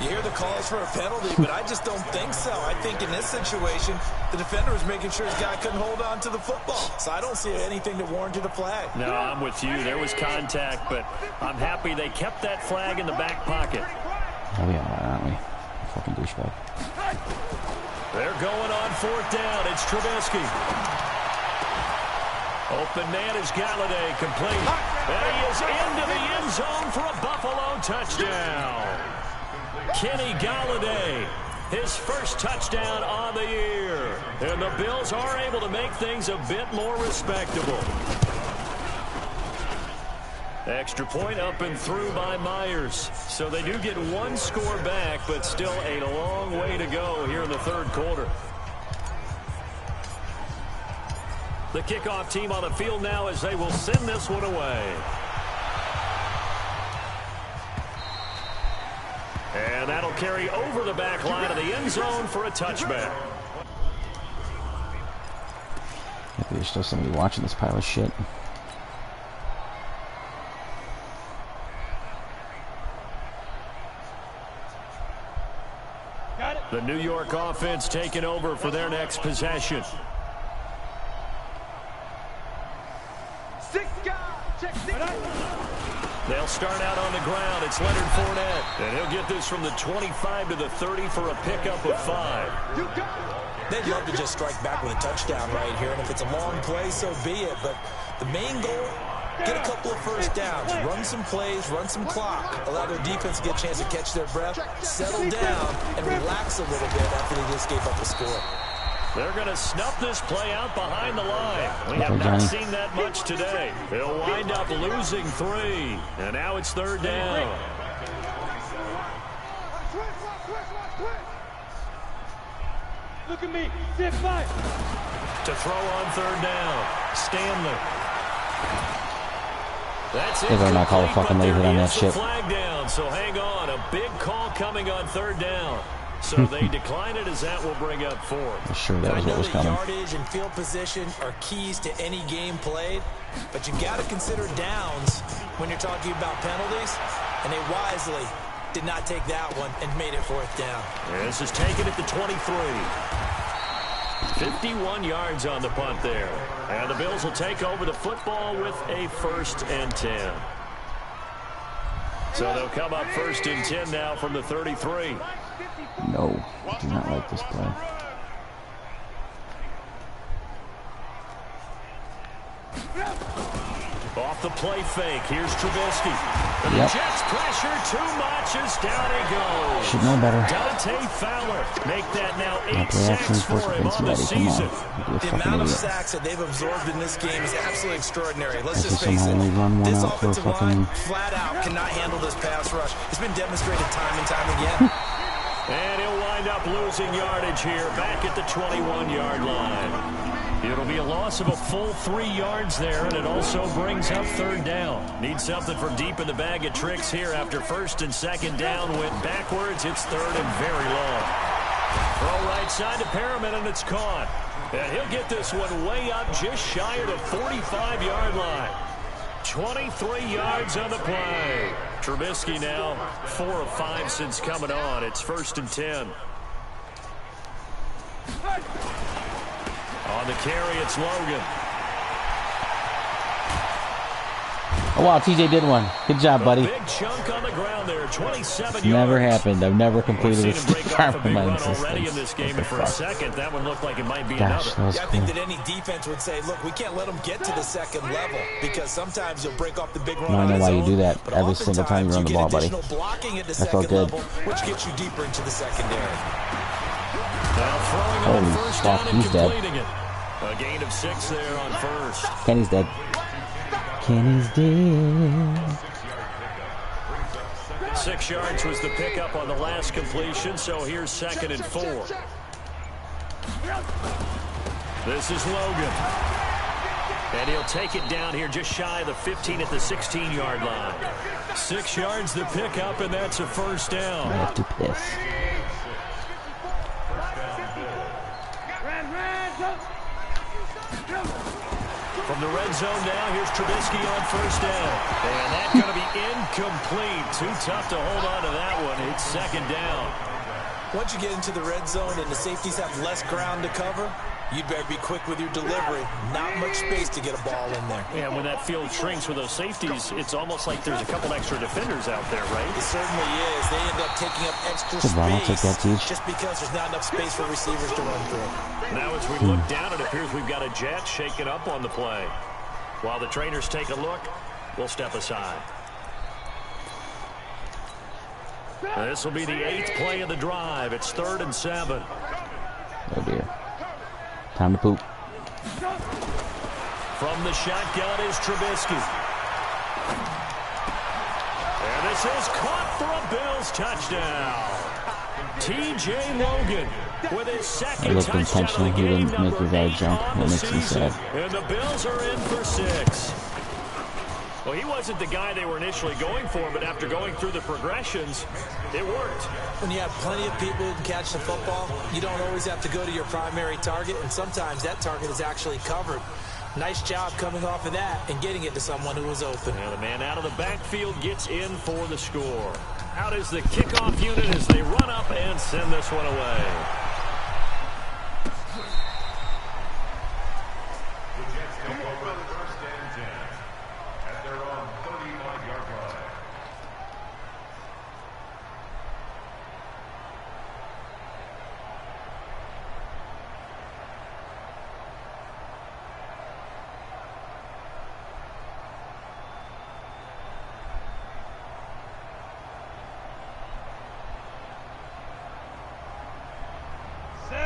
You hear the calls for a penalty, but I just don't think so. I think in this situation, the defender was making sure his guy couldn't hold on to the football. So I don't see anything that warranted a flag. No, I'm with you. There was contact, but I'm happy they kept that flag in the back pocket. Oh, yeah, aren't we? Fucking douchebag. They're going on 4th down. It's Trubisky. Open man is Galladay, complete. And he is into the end zone for a Buffalo touchdown. Kenny Galladay, his first touchdown on the year. And the Bills are able to make things a bit more respectable. Extra point up and through by Myers. So they do get 1 score back, but still a long way to go here in the 3rd quarter. The kickoff team on the field now as they will send this one away. And that'll carry over the back line of the end zone for a touchback. There's still somebody watching this pile of shit. The New York offense taking over for their next possession. They'll start out on the ground. It's Leonard Fournette. And he'll get this from the 25 to the 30 for a pickup of 5. They'd love to just strike back with a touchdown right here. And if it's a long play, so be it. But the main goal, get a couple of first downs, run some plays, run some clock, allow their defense to get a chance to catch their breath, settle down, and relax a little bit after they just gave up a score. They're going to snuff this play out behind the line. We have not seen that much today. They'll wind up losing 3. And now it's 3rd down. Look at me. Sit back. To throw on 3rd down. Stanley. That's it. They're not called fucking lazy on that shit. Flag down, so hang on. A big call coming on 3rd down. So they decline it as that will bring up 4. Sure, that was what was coming. Yardage and field position are keys to any game played, but you got to consider downs when you're talking about penalties, and they wisely did not take that one and made it 4th down. This is taken at the 23. 51 yards on the punt there. And the Bills will take over the football with a 1st and 10. So they'll come up 1st and 10 now from the 33. No, I do not like this play. Off the play fake, here's Trubisky. And the Jets pressure too much as down he goes. Should know better. Dante Fowler make that now 8 sacks for him on the season. The amount of sacks that they've absorbed in this game is absolutely extraordinary. Let's just face it, run one this out for offensive line flat out cannot handle this pass rush. It's been demonstrated time and time again. And he'll wind up losing yardage here back at the 21-yard line. It'll be a loss of a full 3 yards there, and it also brings up 3rd down. Need something from deep in the bag of tricks here after 1st and 2nd down went backwards. It's 3rd and very long. Throw right side to Perriman, and it's caught. And he'll get this one way up just shy of the 45-yard line. 23 yards on the play. Trubisky now 4 of 5 since coming on. It's 1st and 10. On the carry, it's Logan. Oh, wow, TJ did one. Good job, buddy. Big chunk on the ground there, 27 yards. Never happened. I've never completed a break off a big run existence. already in this game, and for a second, that one looked like it might be Gosh, another. that was I think that any defense would say, look, we can't let them get to the 2nd level because sometimes you'll break off the big run. I know why you do that but every single time you run the ball, buddy. Blocking at the That felt 2nd good. level, which gets you deeper into the secondary. Now throwing on Holy 1st fuck, down and he's dead. completing it. A gain of 6 there on first. Kenny's dead. Kenny's dead. 6 yards was the pickup on the last completion, so here's 2nd and 4. This is Logan. And he'll take it down here just shy of the 15 at the 16-yard line. 6 yards the pickup, and that's a first down. I have to piss. From the red zone now, here's Trubisky on first down. And that's going to be incomplete. Too tough to hold on to that one. It's 2nd down. Once you get into the red zone and the safeties have less ground to cover, you'd better be quick with your delivery. Not much space to get a ball in there. Yeah, when that field shrinks with those safeties, it's almost like there's a couple extra defenders out there, right? It certainly is. They end up taking up extra space just because there's not enough space for receivers to run through. Now as we look down, it appears we've got a jet shaking up on the play. While the trainers take a look, we'll step aside. This will be the 8th play of the drive. It's 3rd and 7. Oh, dear. Time to poop. From the shotgun is Trubisky. And this is caught for a Bills touchdown. T.J. Logan with his 2nd touchdown of the game, number 8 on the season. And the Bills are in for 6. Well, he wasn't the guy they were initially going for, but after going through the progressions, it worked. When you have plenty of people who can catch the football, you don't always have to go to your primary target, and sometimes that target is actually covered. Nice job coming off of that and getting it to someone who was open. And the man out of the backfield gets in for the score. Out is the kickoff unit as they run up and send this one away.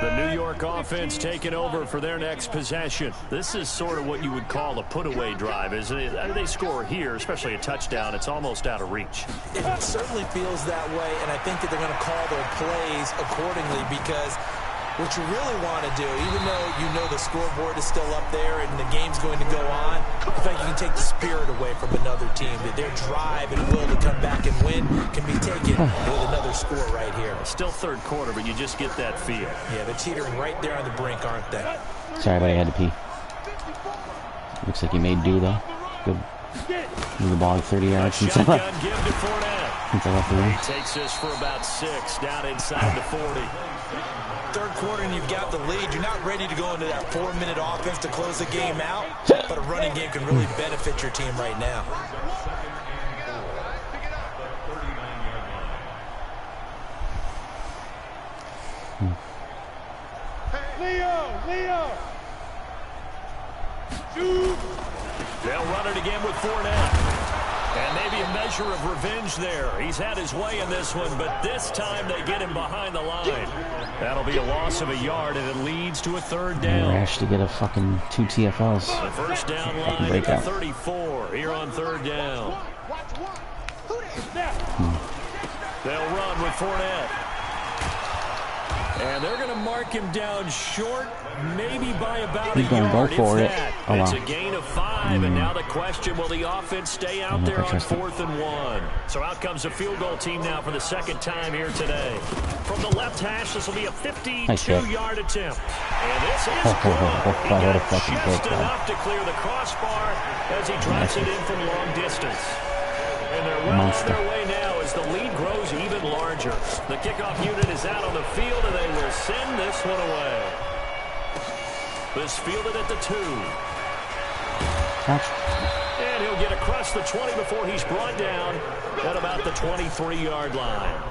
The New York offense taking over for their next possession. This is sort of what you would call a put-away drive, isn't it? They score here, especially a touchdown. It's almost out of reach. It certainly feels that way, and I think that they're going to call their plays accordingly because what you really want to do, even though you know the scoreboard is still up there and the game's going to go on, in fact, you can take the spirit away from another team. That their drive and will to come back and win can be taken with another score right here. Still 3rd quarter, but you just get that feel. Yeah, they're teetering right there on the brink, aren't they? Sorry, but I had to pee. Looks like he made do, though. Good. Move the ball 30 yards since I left. Since I left the room. He takes this for about 6, down inside the 40. 3rd quarter and you've got the lead. You're not ready to go into that 4-minute offense to close the game out, but a running game can really benefit your team right now. Leo! They'll run it again with Fournette. And maybe a measure of revenge there. He's had his way in this one, but this time they get him behind the line. That'll be a loss of a yard, and it leads to a 3rd down. Rash to get a fucking 2 TFLs. The first down line at the 34 here on 3rd down. They'll run with Fournette. And they're going to mark him down short, maybe by about a yard. Go for it. Oh, wow. It's a gain of 5, and now the question, will the offense stay out there on 4th and 1? So out comes the field goal team now for the 2nd time here today. From the left hash, this will be a 52-yard attempt. And this is good. He got just enough to clear the crossbar as he drops it in from long distance. And they're well on their way now as the lead grows even larger. The kickoff unit is out on the field, and they will send this one away. This fielded at the 2. And he'll get across the 20 before he's brought down at about the 23-yard line.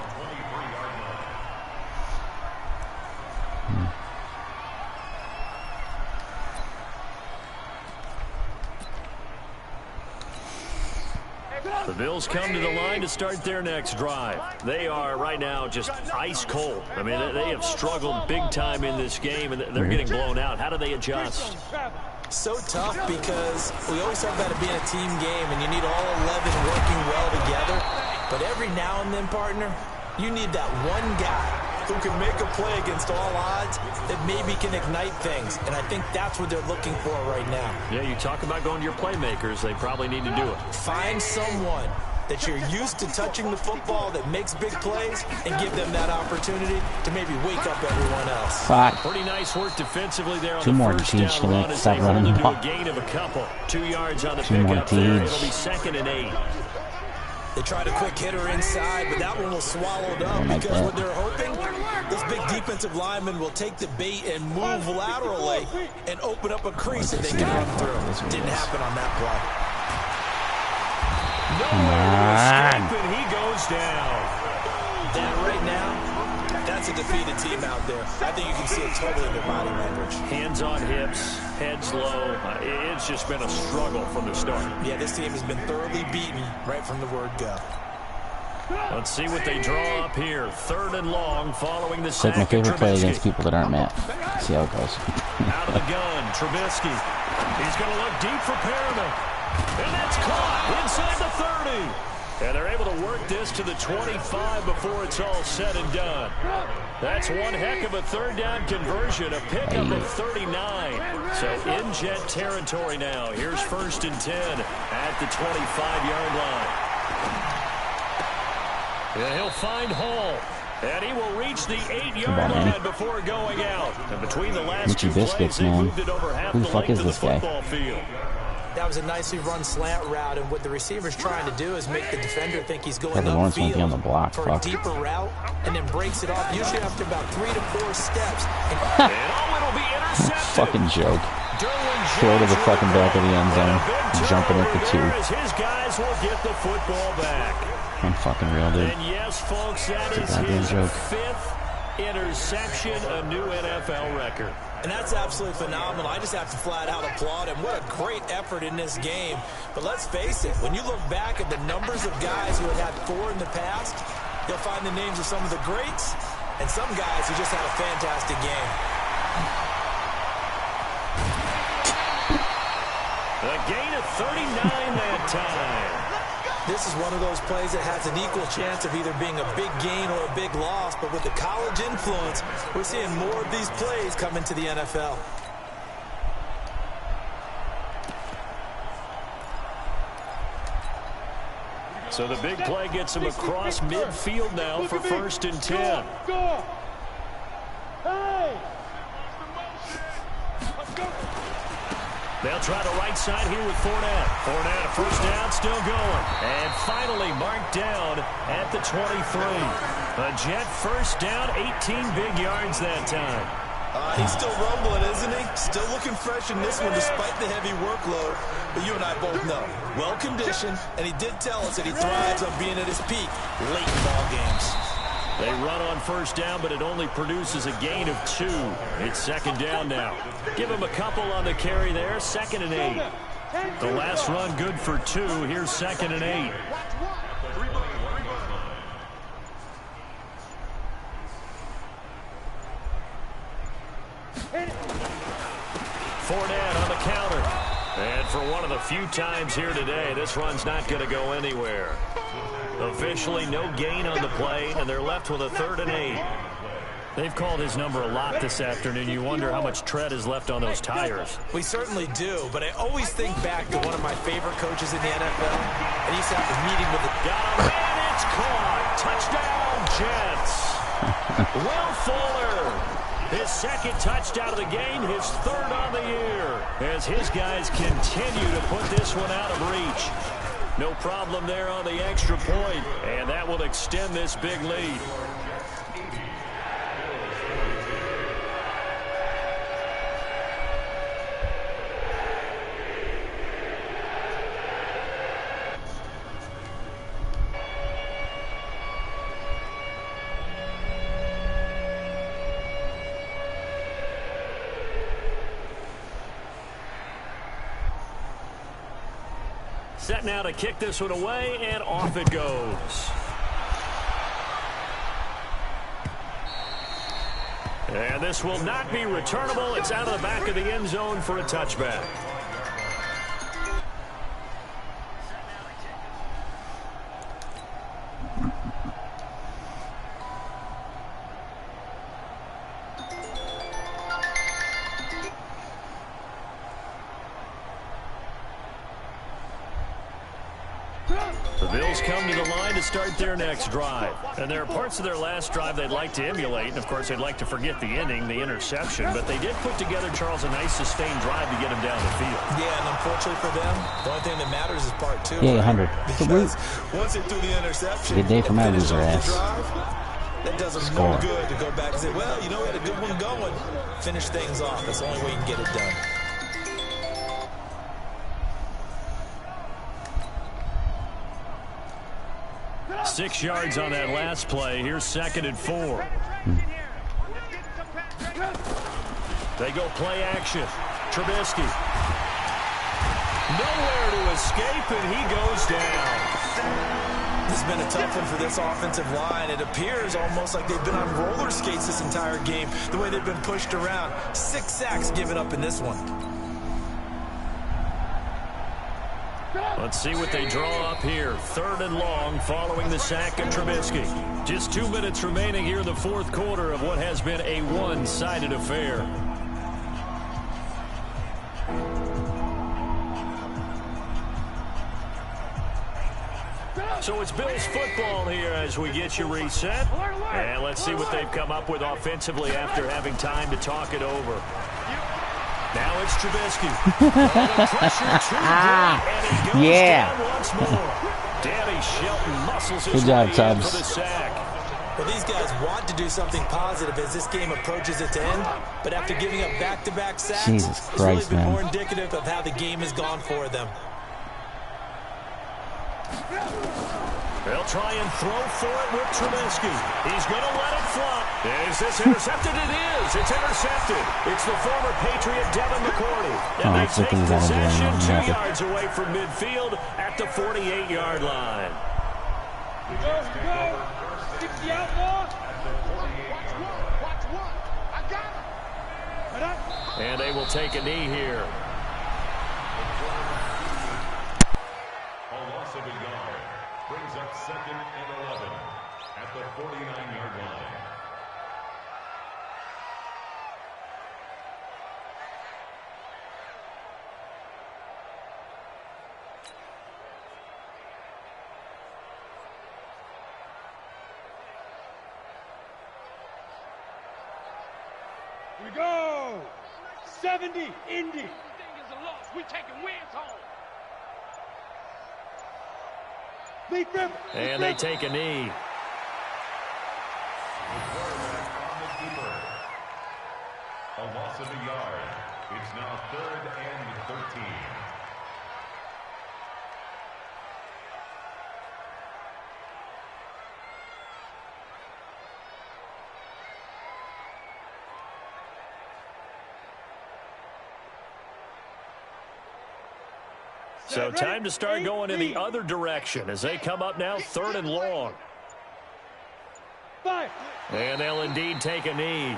The Bills come to the line to start their next drive. They are right now just ice cold. I mean, they have struggled big time in this game, and they're getting blown out. How do they adjust? So tough because we always talk about it being a team game, and you need all 11 working well together. But every now and then, partner, you need that one guy who can make a play against all odds that maybe can ignite things. And I think that's what they're looking for right now. Yeah, you talk about going to your playmakers. They probably need to do it. Find someone that you're used to touching the football that makes big plays and give them that opportunity to maybe wake up everyone else. Fuck. Pretty nice work defensively there on Two the more first teams down run as stop they hold running them the to a ball. gain of a couple. 2 yards on the Two more pickup there. teams. It'll be 2nd and 8. They tried a quick hitter inside, but that one was swallowed up because what they're hoping, this big defensive lineman will take the bait and move laterally and open up a crease that they can run through. Didn't happen on that play. Nowhere to escape, and he goes down. That right now, that's a defeated team out there. I think you can see it totally in their body language. Hands on hips, heads low. It's just been a struggle from the start. Yeah, this team has been thoroughly beaten right from the word go. Let's see what they draw up here. 3rd and long following the It's sack. like my favorite play Trubisky. against people that aren't Matt. See how it goes. Out of the gun, Trubisky. He's going to look deep for Perriman. And that's caught inside the 30. And they're able to work this to the 25 before it's all said and done. That's one heck of a 3rd down conversion, a pickup of 39. So in Jet territory now. Here's 1st and 10 at the 25-yard line. And he'll find Hall. And he will reach the 8-yard line before going out. And between the last Mitchie two Biscuits, plays, they man. moved it over half Who the the fuck length is of the this guy? football field. That was a nicely run slant route, and what the receiver's trying to do is make the defender think he's going Trevor Lawrence won't be on the upfield block, for fuck. a deeper route, and then breaks it off, usually after about 3 to 4 steps. And it'll be intercepted. Fucking joke. Derwin Throw to the James fucking back of the end zone. and a big Jumping at the turnover 2. there as his guys will get the football back. I'm fucking real, dude. And yes, folks, that It's a is goddamn his joke. 5th interception, a new NFL record. And that's absolutely phenomenal. I just have to flat out applaud him. What a great effort in this game. But let's face it, when you look back at the numbers of guys who had 4 in the past, you'll find the names of some of the greats and some guys who just had a fantastic game. A gain of 39 that time. This is one of those plays that has an equal chance of either being a big gain or a big loss, but with the college influence, we're seeing more of these plays come into the NFL. So the big play gets him across midfield now for 1st and 10. Go! Hey! Let's go! They'll try the right side here with Fournette. Fournette, a 1st down, still going. And finally marked down at the 23. A Jet 1st down, 18 big yards that time. He's still rumbling, isn't he? Still looking fresh in this one despite the heavy workload. But you and I both know, well-conditioned, and he did tell us that he thrives on being at his peak late in ball games. They run on 1st down, but it only produces a gain of 2. It's 2nd down now. Give him a couple on the carry there, 2nd and 8. The last run good for 2. Here's 2nd and 8. Fournette on the counter. And for one of the few times here today, this run's not going to go anywhere. Officially no gain on the play, and they're left with a 3rd and 8. They've called his number a lot this afternoon. You wonder how much tread is left on those tires. We certainly do, but I always think back to one of my favorite coaches in the NFL, and he used to have a meeting with the Got him, and it's caught. Touchdown, Jets. Will Fuller. His 2nd touchdown of the game, his 3rd on the year, as his guys continue to put this one out of reach. No problem there on the extra point, and that will extend this big lead. Set now to kick this one away, and off it goes. And this will not be returnable. It's out of the back of the end zone for a touchback. The Bills come to the line to start their next drive. And there are parts of their last drive they'd like to emulate. And, of course, they'd like to forget the ending, the interception. But they did put together, Charles, a nice sustained drive to get him down the field. Yeah, and unfortunately for them, the only thing that matters is part two. Yeah, 100. Because once they threw the interception, good day for my loser ass. That does them no good to go back and say, well, you know, we had a good one going. Finish things off. That's the only way you can get it done. Six yards on that last play. Here's 2nd and 4. They go play action. Trubisky. Nowhere to escape, and he goes down. This has been a tough one for this offensive line. It appears almost like they've been on roller skates this entire game, the way they've been pushed around. 6 sacks given up in this one. Let's see what they draw up here. 3rd and long following the sack of Trubisky. Just 2 minutes remaining here in the 4th quarter of what has been a one-sided affair. So it's Bills football here as we get you reset. And let's see what they've come up with offensively after having time to talk it over. Now it's Trubisky. Yeah. Once more. Danny Shelton muscles his good job, way in Tubbs. for the sack. Well, these guys want to do something positive as this game approaches its end, but after giving up back-to-back sacks, Jesus it's Christ, really been man. more indicative of how the game has gone for them. They'll try and throw for it with Trubisky. He's going to let it flop. Is this intercepted? It is. It's intercepted. It's the former Patriot Devin McCourty. And they take possession 2 yards away from midfield at the 48-yard line. Go. 60 outlaw. And they will take a knee here. A loss of a yard brings up 2nd and 11 at the 49-yard line. We go. 70, Indy. We taking wins home. And they take a knee. A loss of a yard. It's now 3rd and 13. So time to start going in the other direction as they come up now 3rd and long. And they'll indeed take a knee.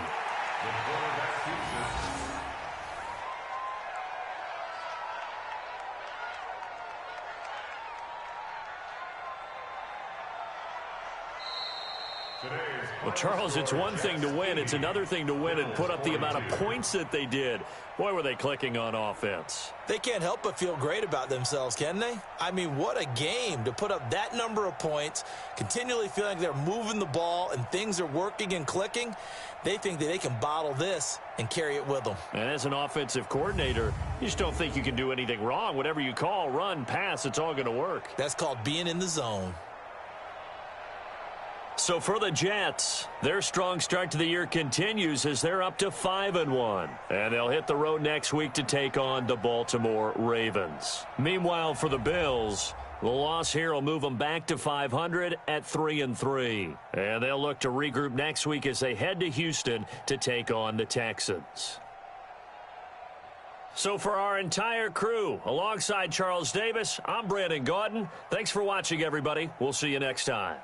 Well, Charles, it's one thing to win. It's another thing to win and put up the amount of points that they did. Boy, were they clicking on offense. They can't help but feel great about themselves, can they? I mean, what a game to put up that number of points, continually feeling like they're moving the ball and things are working and clicking. They think that they can bottle this and carry it with them. And as an offensive coordinator, you just don't think you can do anything wrong. Whatever you call, run, pass, it's all going to work. That's called being in the zone. So for the Jets, their strong start to the year continues as they're up to 5-1. And they'll hit the road next week to take on the Baltimore Ravens. Meanwhile, for the Bills, the loss here will move them back to 500 at 3-3. And they'll look to regroup next week as they head to Houston to take on the Texans. So for our entire crew, alongside Charles Davis, I'm Brandon Gaudin. Thanks for watching, everybody. We'll see you next time.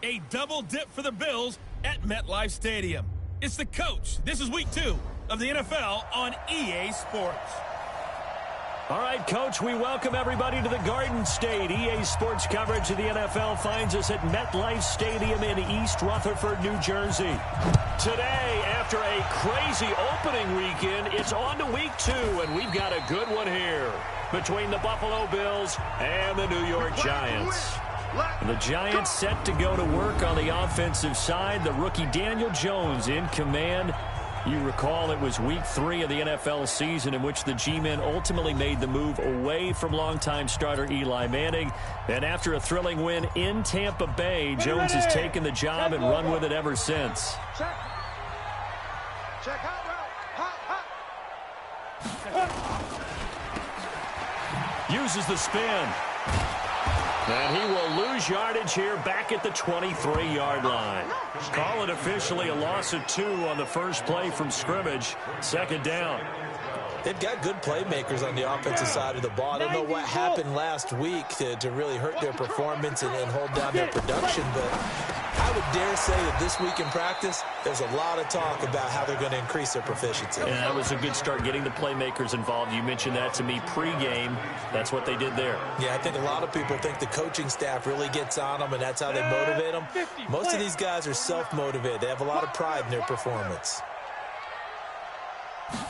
A double dip for the Bills at MetLife Stadium. It's the coach. This is week 2 of the NFL on EA Sports. All right, Coach, we welcome everybody to the Garden State. EA Sports coverage of the NFL finds us at MetLife Stadium in East Rutherford, New Jersey. Today, after a crazy opening weekend, it's on to week 2, and we've got a good one here between the Buffalo Bills and the New York Giants. The Giants set to go to work on the offensive side. The rookie Daniel Jones in command. You recall it was week 3 of the NFL season in which the G-men ultimately made the move away from longtime starter Eli Manning. And after a thrilling win in Tampa Bay, Jones has taken the job and run with it ever since. Check hot route. Uses the spin. And he will lose yardage here back at the 23-yard line. Call it officially a loss of 2 on the first play from scrimmage. Second down. They've got good playmakers on the offensive side of the ball. I don't know what happened last week to really hurt their performance and hold down their production, but I would dare say that this week in practice, there's a lot of talk about how they're going to increase their proficiency. Yeah, that was a good start getting the playmakers involved. You mentioned that to me pregame. That's what they did there. Yeah, I think a lot of people think the coaching staff really gets on them, and that's how they motivate them. Most of these guys are self-motivated. They have a lot of pride in their performance.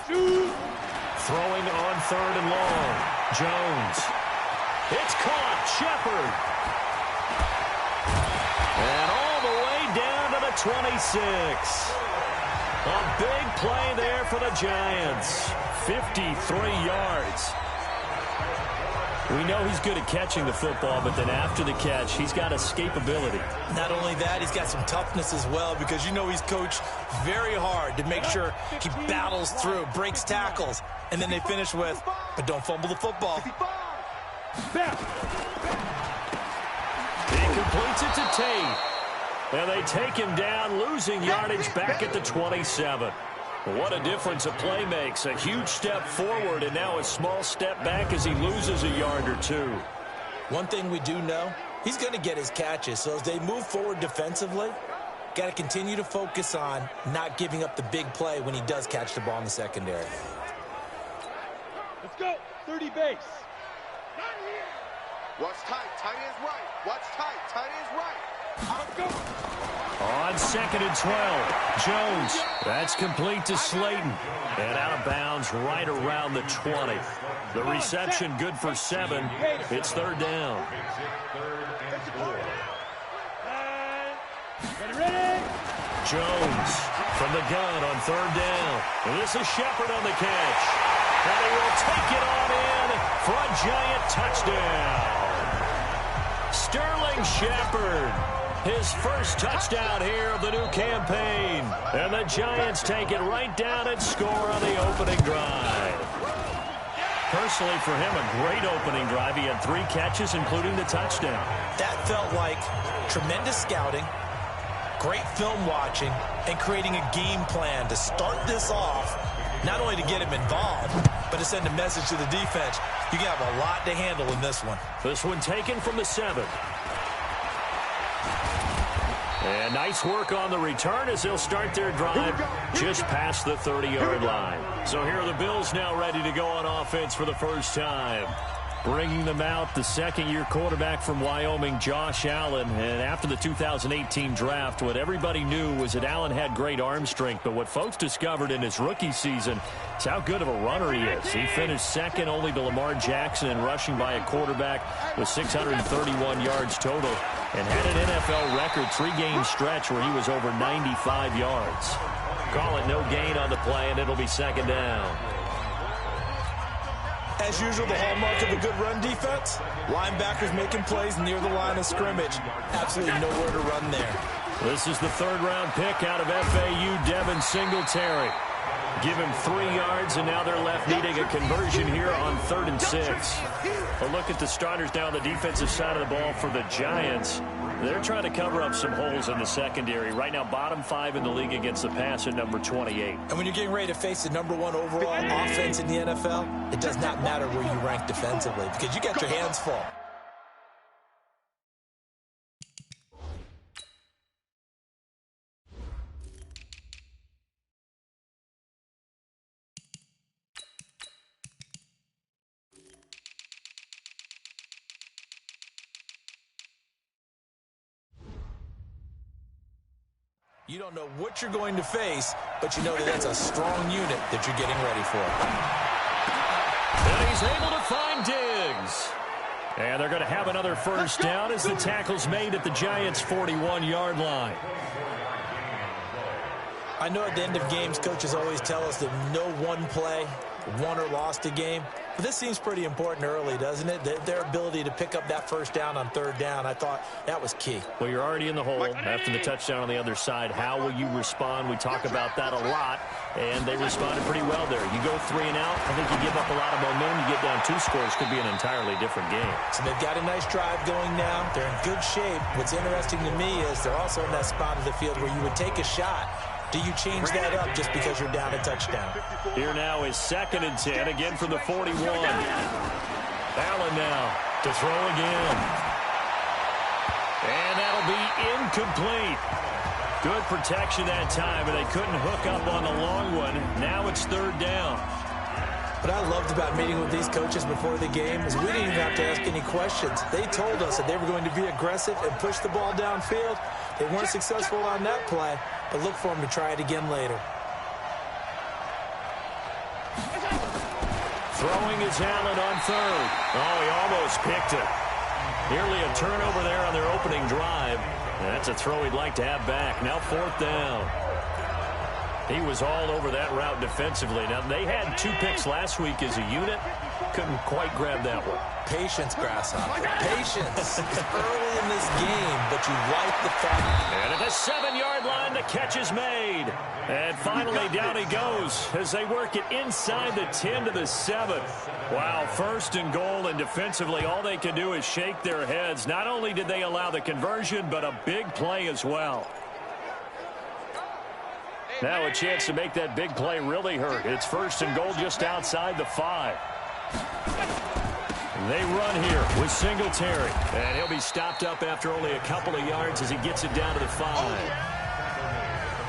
Throwing on 3rd and long. Jones. It's caught. Shepard. And all the way down to the 26. A big play there for the Giants. 53 yards. We know he's good at catching the football, but then after the catch, he's got escapability. Not only that, he's got some toughness as well, because you know he's coached very hard to make sure he battles through, breaks tackles, and then they finish with, but don't fumble the football. He completes it to Tate. And they take him down, losing yardage back at the 27. What a difference a play makes. A huge step forward and now a small step back as he loses a yard or 2. One thing we do know, he's going to get his catches. So as they move forward defensively, got to continue to focus on not giving up the big play when he does catch the ball in the secondary. Let's go. 30 base. Watch tight. Tight ends right. Watch tight. Tight ends right. Let's go. On 2nd and 12, Jones. That's complete to Slayton. And out of bounds right around the 20. The reception good for 7. It's 3rd down. Ready. Jones from the gun on 3rd down. And this is Shepard on the catch. And he will take it on in for a Giant touchdown. Sterling Shepard. His first touchdown here of the new campaign. And the Giants take it right down and score on the opening drive. Personally, for him, a great opening drive. He had 3 catches, including the touchdown. That felt like tremendous scouting, great film watching, and creating a game plan to start this off, not only to get him involved, but to send a message to the defense. You can have a lot to handle in this one. This one taken from the 7. And nice work on the return as they'll start their drive just past the 30-yard line. So here are the Bills now ready to go on offense for the first time. Bringing them out, the second-year quarterback from Wyoming, Josh Allen. And after the 2018 draft, what everybody knew was that Allen had great arm strength. But what folks discovered in his rookie season is how good of a runner he is. He finished second only to Lamar Jackson in rushing by a quarterback with 631 yards total. And had an NFL record 3-game stretch where he was over 95 yards. Call it no gain on the play, and it'll be 2nd down. As usual, the hallmark of a good run defense, linebackers making plays near the line of scrimmage. Absolutely nowhere to run there. This is the 3rd-round pick out of FAU, Devin Singletary. Give him 3 yards, and now they're left needing a conversion here on 3rd and 6. A look at the starters now on the defensive side of the ball for the Giants. They're trying to cover up some holes in the secondary. Right now, bottom 5 in the league against the pass at number 28. And when you're getting ready to face the number 1 overall offense in the NFL, it does not matter where you rank defensively because you got your hands full. You don't know what you're going to face, but you know that that's a strong unit that you're getting ready for. And he's able to find Diggs. And they're going to have another first down as the tackle's made at the Giants' 41-yard line. I know at the end of games, coaches always tell us that no one play won or lost a game. But this seems pretty important early, doesn't it? Their ability to pick up that first down on third down, I thought that was key. Well, you're already in the hole after the touchdown on the other side. How will you respond? We talk about that a lot, and they responded pretty well there. You go 3 and out, I think you give up a lot of momentum. You get down 2 scores, could be an entirely different game. So they've got a nice drive going now. They're in good shape. What's interesting to me is they're also in that spot of the field where you would take a shot. Do you change that up just because you're down a touchdown? Here now is 2nd and 10, again from the 41. Allen now to throw again. And that'll be incomplete. Good protection that time, but they couldn't hook up on the long one. Now it's 3rd down. What I loved about meeting with these coaches before the game is we didn't even have to ask any questions. They told us that they were going to be aggressive and push the ball downfield. They weren't successful on that play, but look for them to try it again later. Throwing is Allen on 3rd. Oh, he almost picked it. Nearly a turnover there on their opening drive. And that's a throw he'd like to have back. Now 4th down. He was all over that route defensively. Now, they had 2 picks last week as a unit. Couldn't quite grab that one. Patience, Grasshopper. Patience. It's early in this game, but you like the fact. And at the 7-yard line, the catch is made. And finally, down he goes as they work it inside the 10 to the 7. Wow, 1st and goal, and defensively, all they can do is shake their heads. Not only did they allow the conversion, but a big play as well. Now a chance to make that big play really hurt. It's 1st and goal just outside the 5. They run here with Singletary. And he'll be stopped up after only a couple of yards as he gets it down to the 5.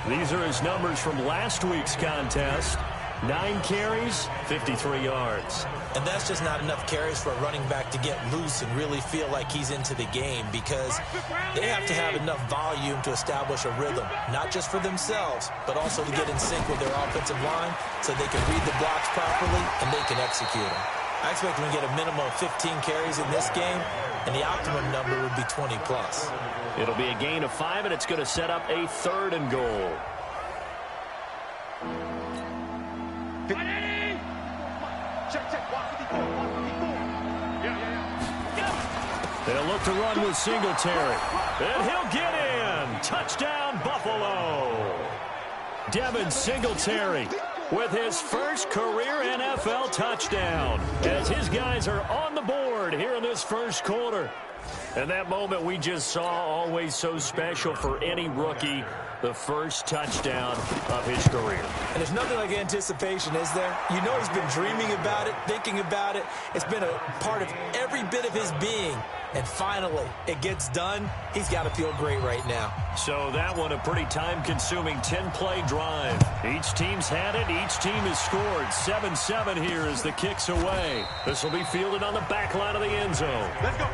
These are his numbers from last week's contest. 9 carries, 53 yards. And that's just not enough carries for a running back to get loose and really feel like he's into the game, because they have to have enough volume to establish a rhythm, not just for themselves, but also to get in sync with their offensive line so they can read the blocks properly and they can execute them. I expect them to get a minimum of 15 carries in this game, and the optimum number would be 20 plus. It'll be a gain of 5, and it's going to set up a 3rd and goal. They'll look to run with Singletary. And he'll get in. Touchdown, Buffalo. Devin Singletary with his first career NFL touchdown as his guys are on the board here in this first quarter. And that moment we just saw, always so special for any rookie, the first touchdown of his career. And there's nothing like anticipation, is there? You know he's been dreaming about it, thinking about it. It's been a part of every bit of his being. And finally, it gets done. He's got to feel great right now. So that one, a pretty time-consuming 10-play drive. Each team's had it. Each team has scored. 7-7 here as the kick's away. This will be fielded on the back line of the end zone. Let's go.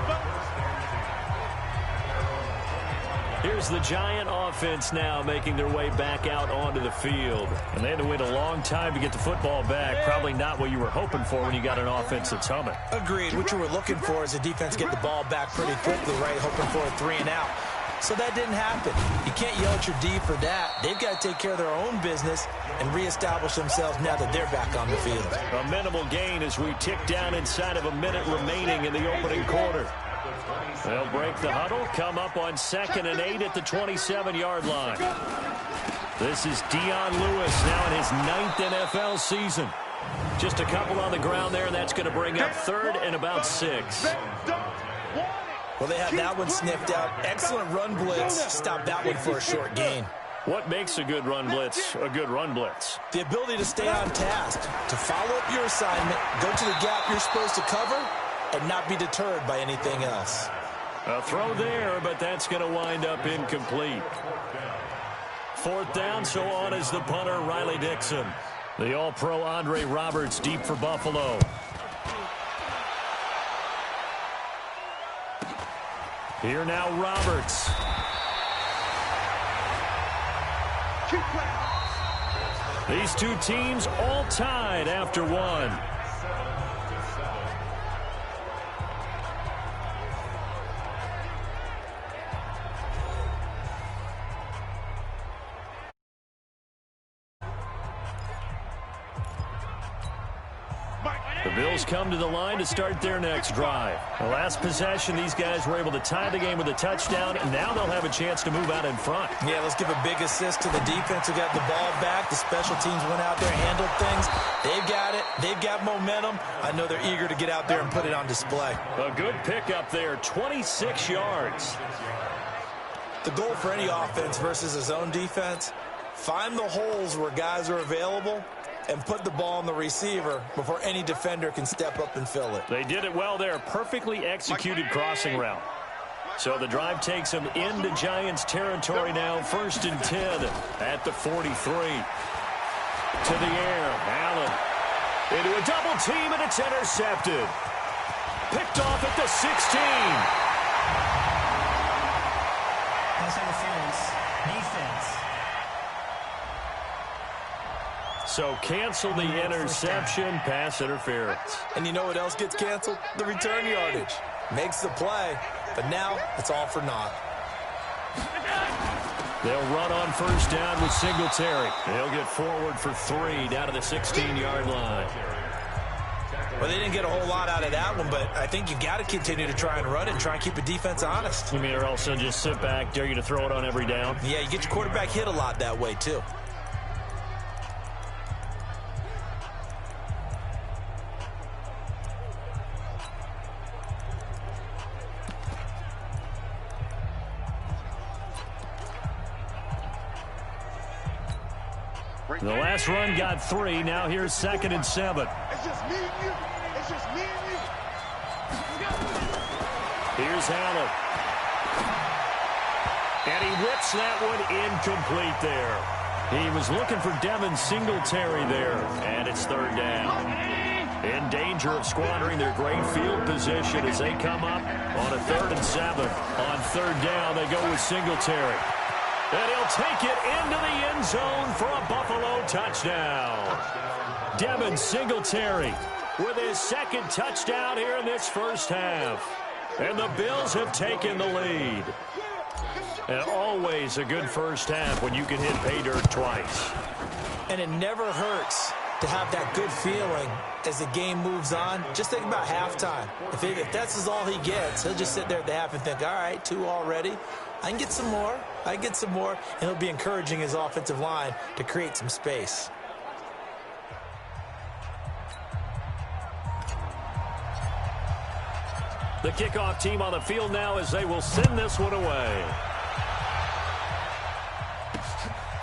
Here's the Giant offense now making their way back out onto the field. And they had to wait a long time to get the football back. Probably not what you were hoping for when you got an offense that's humming. Agreed. What you were looking for is a defense get the ball back pretty quickly, right? Hoping for a 3 and out. So that didn't happen. You can't yell at your D for that. They've got to take care of their own business and reestablish themselves now that they're back on the field. A minimal gain as we tick down inside of a minute remaining in the opening quarter. They'll break the huddle, come up on 2nd and 8 at the 27-yard line. This is Dion Lewis now in his 9th NFL season. Just a couple on the ground there, and that's going to bring up 3rd and about 6. Well, they have that one sniffed out. Excellent run blitz. Stop that one for a short gain. What makes a good run blitz a good run blitz? The ability to stay on task, to follow up your assignment, go to the gap you're supposed to cover, and not be deterred by anything else. A throw there, but that's going to wind up incomplete. 4th down, so on is the punter, Riley Dixon. The All-Pro Andre Roberts deep for Buffalo. Here now Roberts. Keep playing. These two teams all tied after one. The Bills come to the line to start their next drive. The last possession, these guys were able to tie the game with a touchdown, and now they'll have a chance to move out in front. Yeah, let's give a big assist to the defense who got the ball back. The special teams went out there and handled things. They've got it. They've got momentum. I know they're eager to get out there and put it on display. A good pickup there, 26 yards. The goal for any offense versus a zone defense, find the holes where guys are available and put the ball on the receiver before any defender can step up and fill it. They did it well there. Perfectly executed crossing route. So the drive takes them into Giants territory now. 1st and 10 at the 43. To the air. Allen into a double team, and it's intercepted. Picked off at the 16. Pass interference. Defense. So cancel the interception, pass interference. And you know what else gets canceled? The return yardage. Makes the play, but now it's all for naught. They'll run on 1st down with Singletary. They'll get forward for 3 down to the 16-yard line. Well, they didn't get a whole lot out of that one, but I think you got to continue to try and run it and try and keep the defense honest. You mean or else they'll just sit back, dare you to throw it on every down? Yeah, you get your quarterback hit a lot that way, too. The last run got 3. Now here's 2nd and 7. It's just me and you. It's just me and you. Here's Allen. And he whips that one incomplete there. He was looking for Devin Singletary there. And it's 3rd down. In danger of squandering their great field position as they come up on a 3rd and 7. On 3rd down, they go with Singletary. And he'll take it into the end zone for a Buffalo touchdown. Devin Singletary with his 2nd touchdown here in this 1st half. And the Bills have taken the lead. And always a good 1st half when you can hit pay dirt twice. And it never hurts to have that good feeling as the game moves on. Just think about halftime. If that's all he gets, he'll just sit there at the half and think, all right, 2 already. I can get some more. I can get some more. And he'll be encouraging his offensive line to create some space. The kickoff team on the field now as they will send this one away.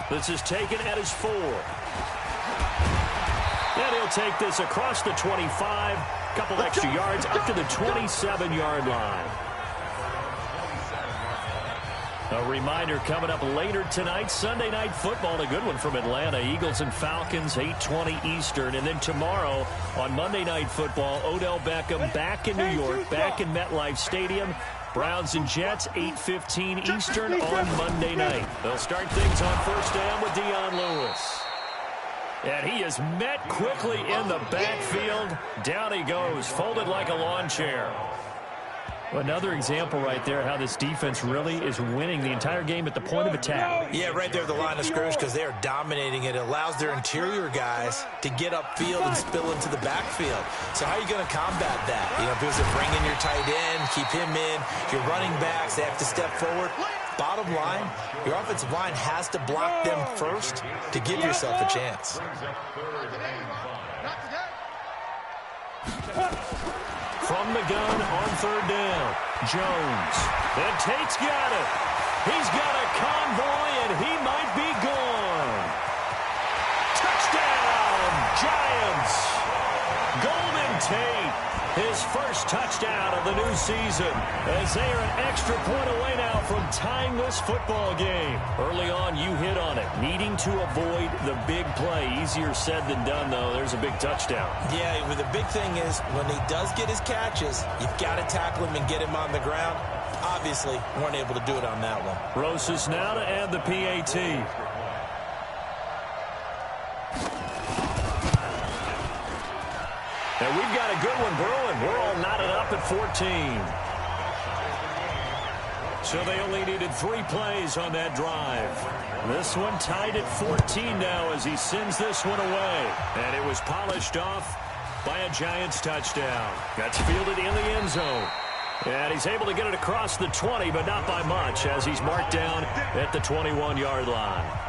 This is taken at his 4. And he'll take this across the 25. Couple extra yards up to the 27-yard line. A reminder coming up later tonight, Sunday Night Football, a good one from Atlanta. Eagles and Falcons, 8:20 Eastern. And then tomorrow on Monday Night Football, Odell Beckham back in New York, back in MetLife Stadium. Browns and Jets, 8:15 Eastern on Monday night. They'll start things on 1st down with Dion Lewis. And he is met quickly in the backfield. Down he goes, folded like a lawn chair. Another example right there how this defense really is winning the entire game at the point of attack. Yeah, right there at the line of scrimmage because they are dominating it. It allows their interior guys to get upfield and spill into the backfield. So how are you going to combat that? You know, because they're bringing your tight end, keep him in. Your running backs, they have to step forward. Bottom line, your offensive line has to block them first to give yourself a chance. From the gun on 3rd down, Jones. And Tate's got it. He's got a convoy, and he might be gone. Touchdown, Giants. Golden Tate, his 1st touchdown of the new season, as they are an extra point away now from tying this football game. Early on, you hit on it, needing to avoid the big play. Easier said than done, though. There's a big touchdown. Yeah, but the big thing is when he does get his catches, you've got to tackle him and get him on the ground. Obviously, weren't able to do it on that one. Rosas now to add the PAT. one brewing. We're all knotted up at 14. So they only needed 3 plays on that drive. This one tied at 14 now as he sends this one away. And it was polished off by a Giants touchdown. That's fielded in the end zone. And he's able to get it across the 20, but not by much, as he's marked down at the 21-yard line.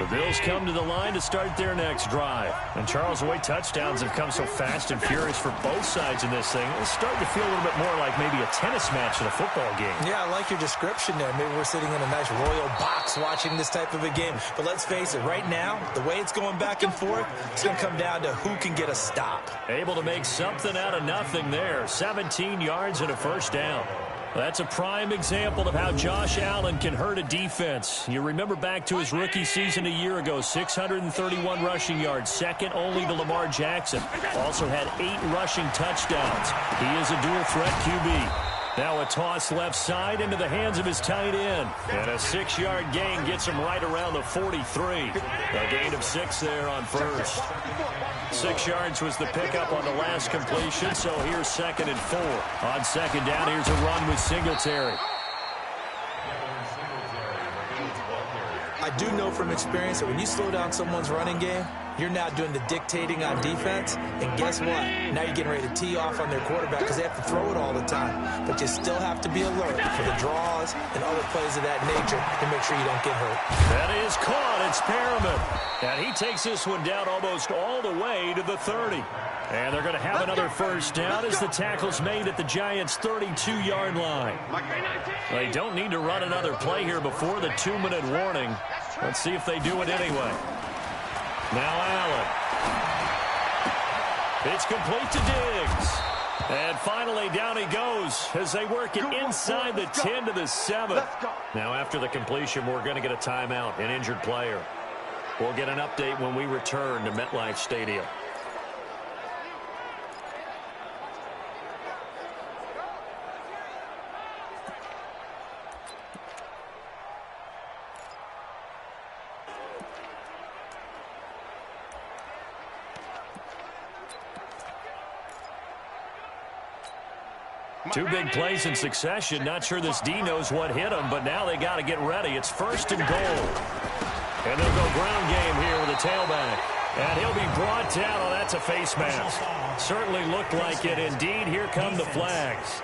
The Bills come to the line to start their next drive. And Charles, the way touchdowns have come so fast and furious for both sides in this thing, it's starting to feel a little bit more like maybe a tennis match in a football game. Yeah, I like your description there. Maybe we're sitting in a nice royal box watching this type of a game. But let's face it, right now, the way it's going back and forth, it's going to come down to who can get a stop. Able to make something out of nothing there. 17 yards and a first down. That's a prime example of how Josh Allen can hurt a defense. You remember back to his rookie season a year ago, 631 rushing yards, second only to Lamar Jackson. Also had 8 rushing touchdowns. He is a dual threat QB. Now a toss left side into the hands of his tight end. And a 6-yard gain gets him right around the 43. A gain of 6 there on first. 6 yards was the pickup on the last completion, so here's 2nd and 4. On second down, here's a run with Singletary. I do know from experience that when you slow down someone's running game, you're now doing the dictating on defense, and guess what? Now you're getting ready to tee off on their quarterback because they have to throw it all the time. But you still have to be alert for the draws and other plays of that nature to make sure you don't get hurt. That is caught. It's Perriman. And he takes this one down almost all the way to the 30. And they're going to have another first down as the tackle's made at the Giants' 32-yard line. They don't need to run another play here before the 2-minute warning. Let's see if they do it anyway. Now Allen. It's complete to Diggs. And finally down he goes as they work it inside the 10 to the 7. Now after the completion, we're going to get a timeout, an injured player. We'll get an update when we return to MetLife Stadium. Two big plays in succession. Not sure this D knows what hit him, but now they got to get ready. It's 1st and goal. And they'll go ground game here with a tailback. And he'll be brought down. Oh, that's a face mask. Certainly looked like it. Indeed, here come the flags.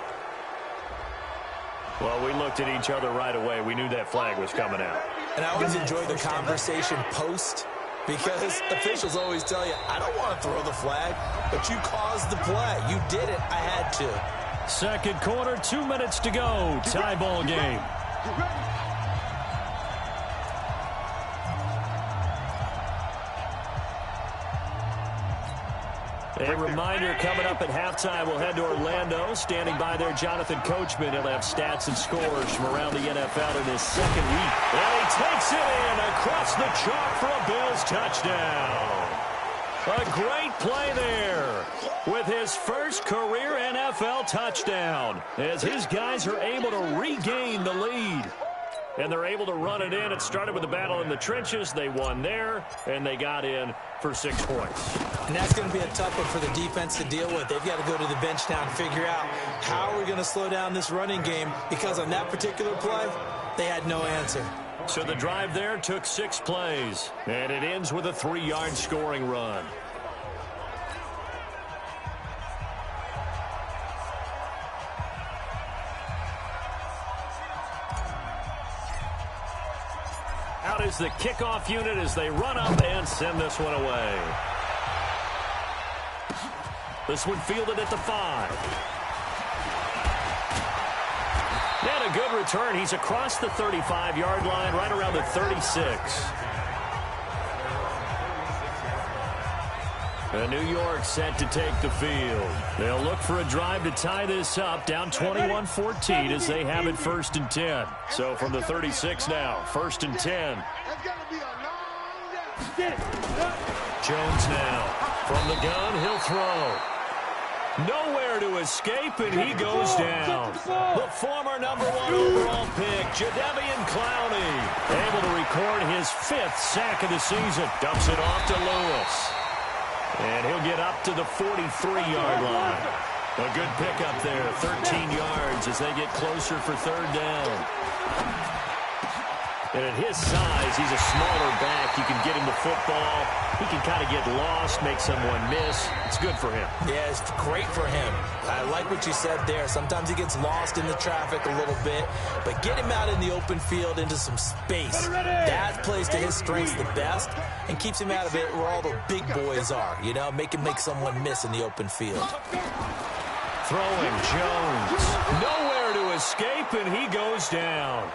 Well, we looked at each other right away. We knew that flag was coming out. And I always enjoy the conversation post, because officials always tell you, I don't want to throw the flag, but you caused the play. You did it. I had to. Second quarter, 2 minutes to go. Tie ball game. A reminder coming up at halftime, we'll head to Orlando. Standing by there, Jonathan Coachman. He'll have stats and scores from around the NFL in his second week. And he takes it in across the chalk for a Bills touchdown. A great play there with his first career NFL touchdown as his guys are able to regain the lead. And they're able to run it in. It started with a battle in the trenches. They won there, and they got in for 6 points. And that's going to be a tough one for the defense to deal with. They've got to go to the bench now and figure out how are we going to slow down this running game, because on that particular play, they had no answer. So the drive there took 6 plays, and it ends with a 3-yard scoring run. Out is the kickoff unit as they run up and send this one away. This one fielded at the 5. And a good return. He's across the 35-yard line, right around the 36. And New York set to take the field. They'll look for a drive to tie this up, down 21-14 as they have it 1st and 10. So from the 36 now, 1st and 10. Jones now from the gun, he'll throw. Nowhere to escape, and he goes down. The former #1 overall pick, Jadeveon Clowney, able to record his 5th sack of the season. Dumps it off to Lewis. And he'll get up to the 43-yard line. A good pickup there, 13 yards as they get closer for 3rd down. And at his size, he's a smaller back. You can get him the football. He can kind of get lost, make someone miss. It's good for him. Yeah, it's great for him. I like what you said there. Sometimes he gets lost in the traffic a little bit, but get him out in the open field into some space. That plays to his strengths the best and keeps him out of it where all the big boys are. You know, make him make someone miss in the open field. Throwing Jones. Nowhere to escape, and he goes down.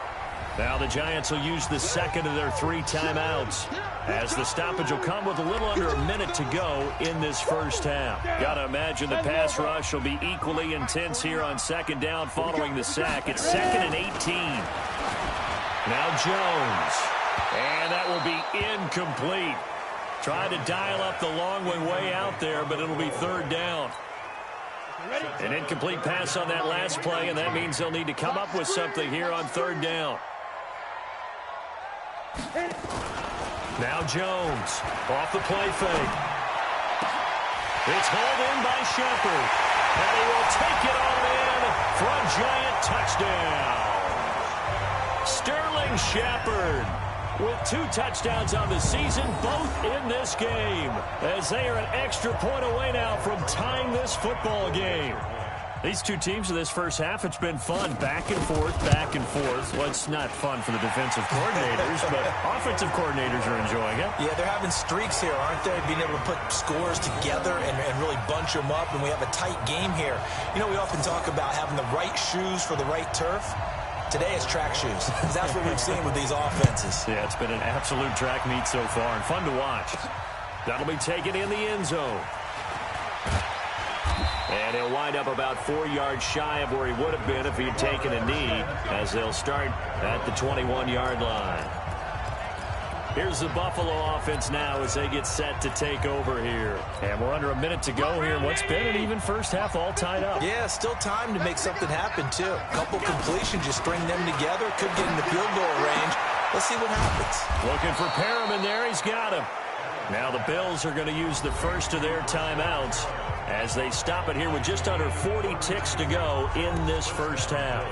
Now the Giants will use the second of their 3 timeouts, as the stoppage will come with a little under a minute to go in this first half. Got to imagine the pass rush will be equally intense here on 2nd down following the sack. It's 2nd and 18. Now Jones. And that will be incomplete. Tried to dial up the long way out there, but it'll be 3rd down. An incomplete pass on that last play, and that means they'll need to come up with something here on 3rd down. Now Jones off the play fake. It's hauled in by Shepard. And he will take it on in for a Giant touchdown. Sterling Shepard with 2 touchdowns on the season, both in this game, as they are an extra point away now from tying this football game. These two teams in this first half, it's been fun. Back and forth, back and forth. Well, it's not fun for the defensive coordinators, but offensive coordinators are enjoying it. Yeah, they're having streaks here, aren't they? Being able to put scores together and really bunch them up, and we have a tight game here. You know, we often talk about having the right shoes for the right turf. Today it's track shoes. That's what we've seen with these offenses. Yeah, it's been an absolute track meet so far, and fun to watch. That'll be taken in the end zone. And he'll wind up about 4 yards shy of where he would have been if he had taken a knee, as they'll start at the 21-yard line. Here's the Buffalo offense now as they get set to take over here. And we're under a minute to go here in what's been an even first half, all tied up. Yeah, still time to make something happen, too. A couple completions, you string them together, could get in the field goal range. Let's see what happens. Looking for Perriman there. He's got him. Now the Bills are going to use the first of their timeouts as they stop it here with just under 40 ticks to go in this first half.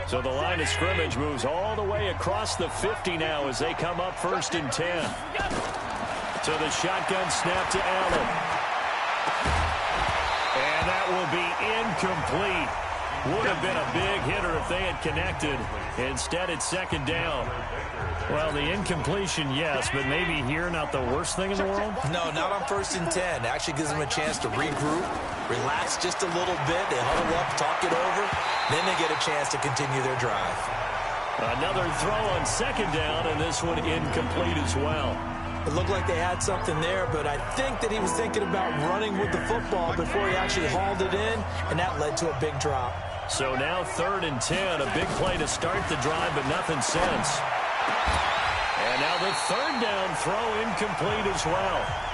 So the line of scrimmage moves all the way across the 50 now as they come up 1st and 10. So the shotgun snap to Allen. And that will be incomplete. Would have been a big hitter if they had connected. Instead, it's 2nd down. Well, the incompletion, yes, but maybe here not the worst thing in the world? No, not on 1st and 10. Actually gives them a chance to regroup, relax just a little bit. They huddle up, talk it over. Then they get a chance to continue their drive. Another throw on 2nd down, and this one incomplete as well. It looked like they had something there, but I think that he was thinking about running with the football before he actually hauled it in, and that led to a big drop. So now 3rd and 10, a big play to start the drive, but nothing since. And now the 3rd down throw incomplete as well.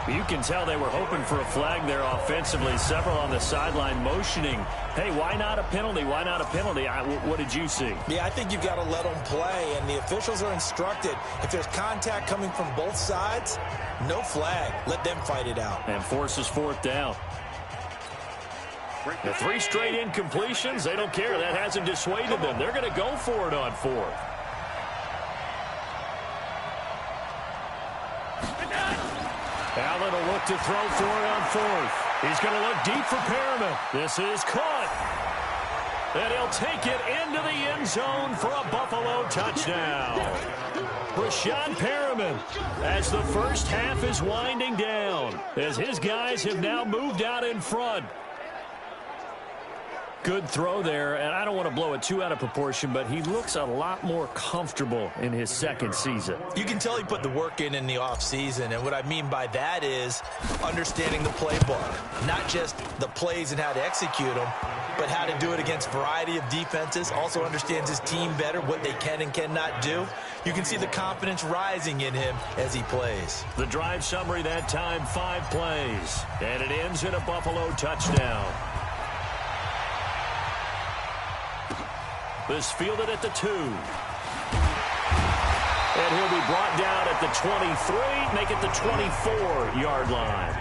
You can tell they were hoping for a flag there offensively. Several on the sideline motioning, hey, why not a penalty? Why not a penalty? What did you see? Yeah, I think you've got to let them play, and the officials are instructed. If there's contact coming from both sides, no flag. Let them fight it out. And forces 4th down. The 3 straight incompletions, they don't care. That hasn't dissuaded them. They're going to go for it on 4th. Allen will look to throw for it on 4th. He's going to look deep for Perriman. This is caught. And he'll take it into the end zone for a Buffalo touchdown. Rashad Perriman, as the first half is winding down, as his guys have now moved out in front. Good throw there, and I don't want to blow it too out of proportion, but he looks a lot more comfortable in his 2nd season. You can tell he put the work in the offseason, and what I mean by that is understanding the playbook, not just the plays and how to execute them, but how to do it against a variety of defenses. Also understands his team better, what they can and cannot do. You can see the confidence rising in him as he plays. The drive summary that time, 5 plays. And it ends in a Buffalo touchdown. This fielded at the 2. And he'll be brought down at the 23, make it the 24-yard line.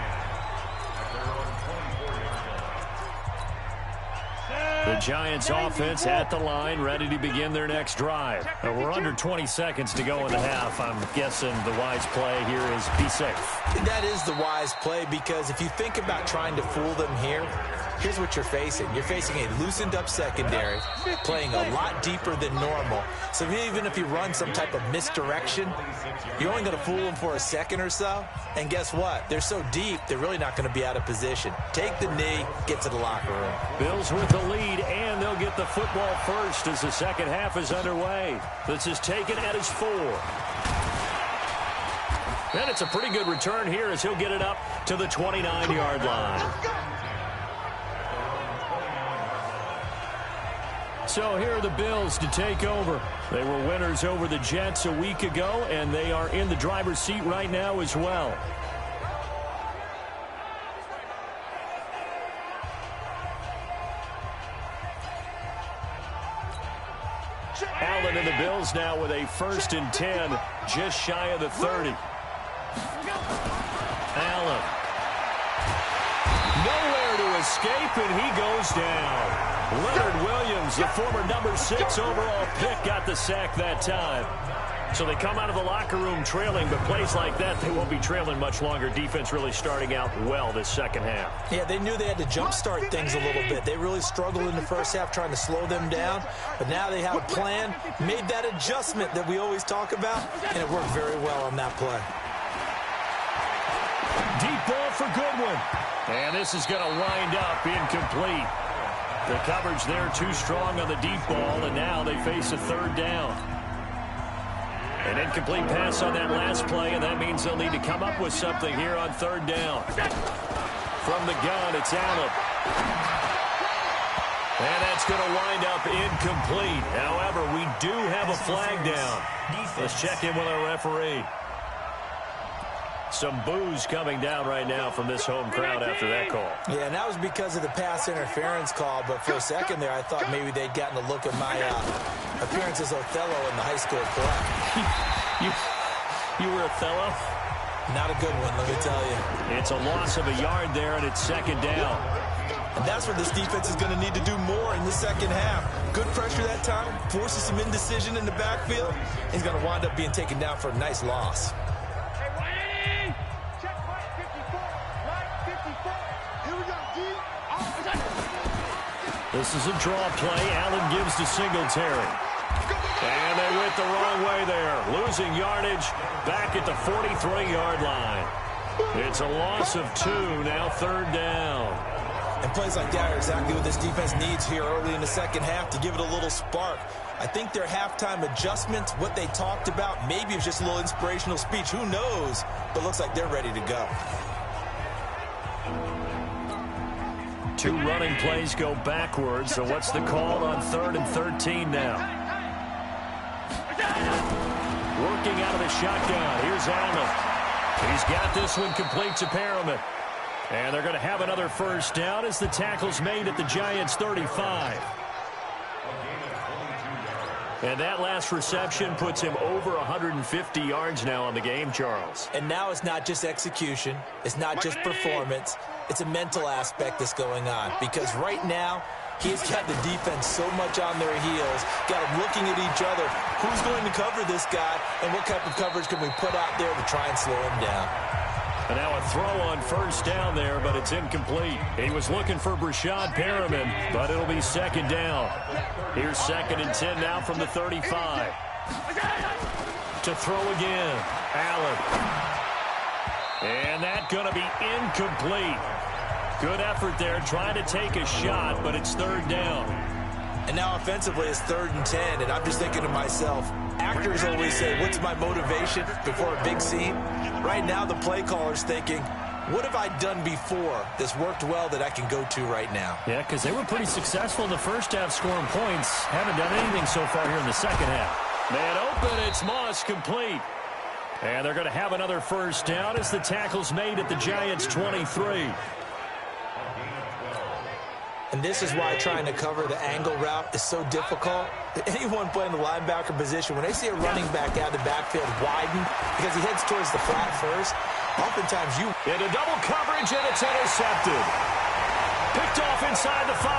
The Giants offense at the line, ready to begin their next drive. Now we're under 20 seconds to go in the half. I'm guessing the wise play here is be safe. That is the wise play, because if you think about trying to fool them here, here's what you're facing. You're facing a loosened up secondary, playing a lot deeper than normal. So even if you run some type of misdirection, you're only going to fool them for a second or so. And guess what? They're so deep, they're really not going to be out of position. Take the knee, get to the locker room. Bills with the lead, and they'll get the football first as the second half is underway. This is taken at his 4. And it's a pretty good return here as he'll get it up to the 29-yard line. So here are the Bills to take over. They were winners over the Jets a week ago, and they are in the driver's seat right now as well. Allen and the Bills now with a 1st and 10, just shy of the 30. Allen. Nowhere to escape, and he goes down. Leonard Williams, the former number 6 overall pick, got the sack that time. So they come out of the locker room trailing, but plays like that, they won't be trailing much longer. Defense really starting out well this second half. Yeah, they knew they had to jumpstart things a little bit. They really struggled in the first half trying to slow them down, but now they have a plan, made that adjustment that we always talk about, and it worked very well on that play. Deep ball for Goodwin. And this is going to wind up incomplete. The coverage there too strong on the deep ball, and now they face a 3rd down. An incomplete pass on that last play, and that means they'll need to come up with something here on 3rd down. From the gun, it's Allen. And that's going to wind up incomplete. However, we do have a flag down. Let's check in with our referee. Some boos coming down right now from this home crowd after that call. Yeah, and that was because of the pass interference call, but for a second there I thought maybe they'd gotten a look at my appearance as Othello in the high school play. You were Othello? Not a good one, let me tell you. It's a loss of a yard there, and it's 2nd down. And that's where this defense is going to need to do more in the second half. Good pressure that time, forces some indecision in the backfield. He's going to wind up being taken down for a nice loss. This is a draw play. Allen gives to Singletary. And they went the wrong way there. Losing yardage back at the 43-yard line. It's a loss of 2, now 3rd down. And plays like that are exactly what this defense needs here early in the second half to give it a little spark. I think their halftime adjustments, what they talked about, maybe it's just a little inspirational speech. Who knows? But looks like they're ready to go. 2 running plays go backwards, so what's the call on 3rd and 13 now? Working out of the shotgun, here's Allen. He's got this one complete to Perriman. And they're going to have another 1st down as the tackle's made at the Giants' 35. And that last reception puts him over 150 yards now on the game, Charles. And now it's not just execution. It's not just performance. It's a mental aspect that's going on. Because right now, he's got the defense so much on their heels, got them looking at each other. Who's going to cover this guy, and what type of coverage can we put out there to try and slow him down? And now a throw on 1st down there, but it's incomplete. He was looking for Brashad Perriman, but it'll be 2nd down. Here's 2nd and 10 now from the 35. To throw again, Allen. And that's going to be incomplete. Good effort there, trying to take a shot, but it's 3rd down. And now offensively it's 3rd and 10, and I'm just thinking to myself, actors always say, what's my motivation before a big scene? Right now the play caller's thinking, what have I done before that's worked well that I can go to right now? Yeah, because they were pretty successful in the first half scoring points. Haven't done anything so far here in the second half. Man open, it's Moss complete. And they're going to have another first down as the tackle's made at the Giants' 23. And this is why trying to cover the angle route is so difficult. Anyone playing the linebacker position, when they see a running back out of the backfield widen because he heads towards the flat first, oftentimes you... Into double coverage, and it's intercepted. Picked off inside the 5.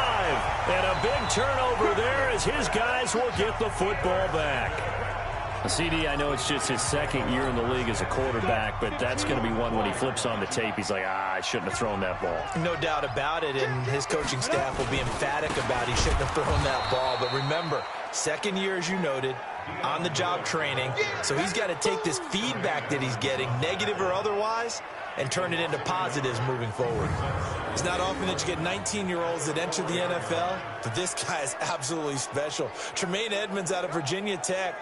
And a big turnover there as his guys will get the football back. CD, I know it's just his second year in the league as a quarterback, but that's going to be one when he flips on the tape. He's like, I shouldn't have thrown that ball. No doubt about it, and his coaching staff will be emphatic about he shouldn't have thrown that ball. But remember, second year, as you noted, on-the-job training, so he's got to take this feedback that he's getting, negative or otherwise, and turn it into positives moving forward. It's not often that you get 19-year-olds that enter the NFL, but this guy is absolutely special. Tremaine Edmonds out of Virginia Tech,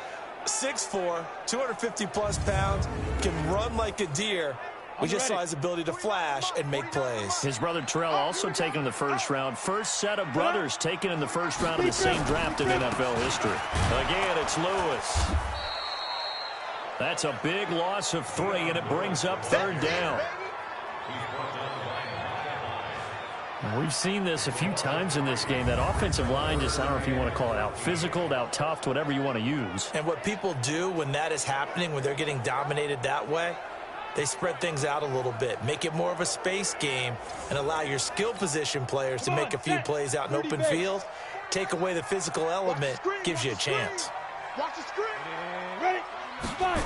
6'4", 250-plus pounds, can run like a deer. We just saw his ability to flash and make plays. His brother Terrell also taken in the first round. First set of brothers taken in the first round of the same draft in NFL history. Again, it's Lewis. That's a big loss of 3, and it brings up third down. We've seen this a few times in this game. That offensive line just, I don't know if you want to call it out physical, out tough, whatever you want to use. And what people do when that is happening, when they're getting dominated that way, they spread things out a little bit, make it more of a space game, and allow your skill position players to make a few plays out in open field. Take away the physical element, gives you a chance. Watch the screen. Ready? Fire.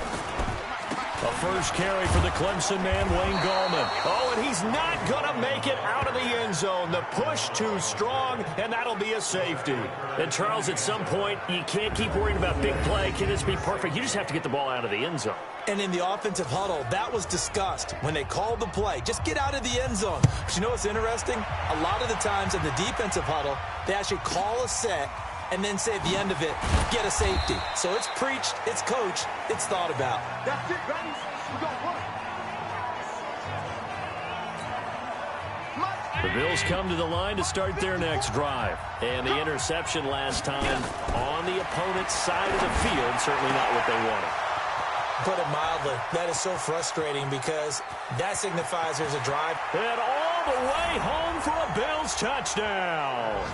A first carry for the Clemson man, Wayne Gallman. Oh, and he's not going to make it out of the end zone. The push too strong, and that'll be a safety. And, Charles, at some point, you can't keep worrying about big play. Can this be perfect? You just have to get the ball out of the end zone. And in the offensive huddle, that was discussed when they called the play. Just get out of the end zone. But you know what's interesting? A lot of the times in the defensive huddle, they actually call a set and then say at the end of it, get a safety. So it's preached, it's coached, it's thought about. That's it, ready? We're going to The Bills come to the line to start their next drive. And the interception last time on the opponent's side of the field, certainly not what they wanted. Put it mildly, that is so frustrating because that signifies there's a drive. And all the way home for a Bills touchdown.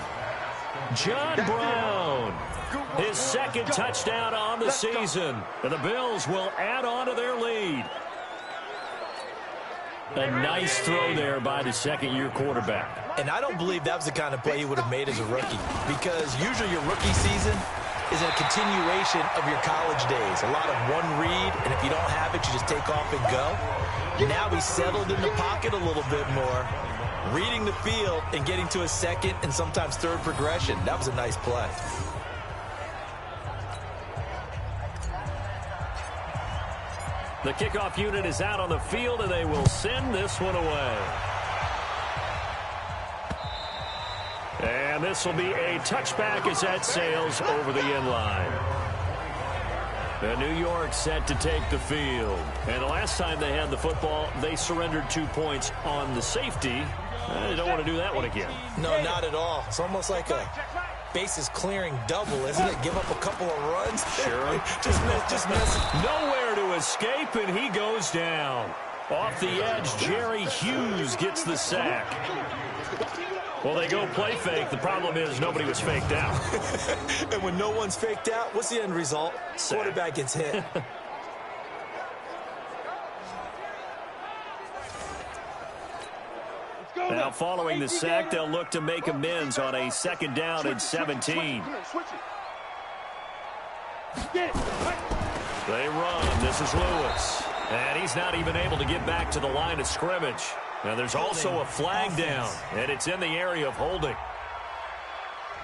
John Brown, his second touchdown on the season. And the Bills will add on to their lead. A nice throw there by the second-year quarterback. And I don't believe that was the kind of play he would have made as a rookie, because usually your rookie season is a continuation of your college days. A lot of one read, and if you don't have it, you just take off and go. Now he's settled in the pocket a little bit more, reading the field and getting to a second and sometimes third progression. That was a nice play. The kickoff unit is out on the field, and they will send this one away. And this will be a touchback as that sails over the end line. The New York set to take the field. And the last time they had the football, they surrendered 2 points on the safety. They don't want to do that one again. No, not at all. It's almost like a bases clearing double, isn't it? Give up a couple of runs. Sure. just miss. Nowhere to escape, and he goes down. Off the edge, Jerry Hughes gets the sack. Well, they go play fake. The problem is nobody was faked out. And when no one's faked out, what's the end result? Sack. Quarterback gets hit. Now, following the sack, they'll look to make amends on a second down and 17. They run. This is Lewis. And he's not even able to get back to the line of scrimmage. Now, there's also a flag down, and it's in the area of holding.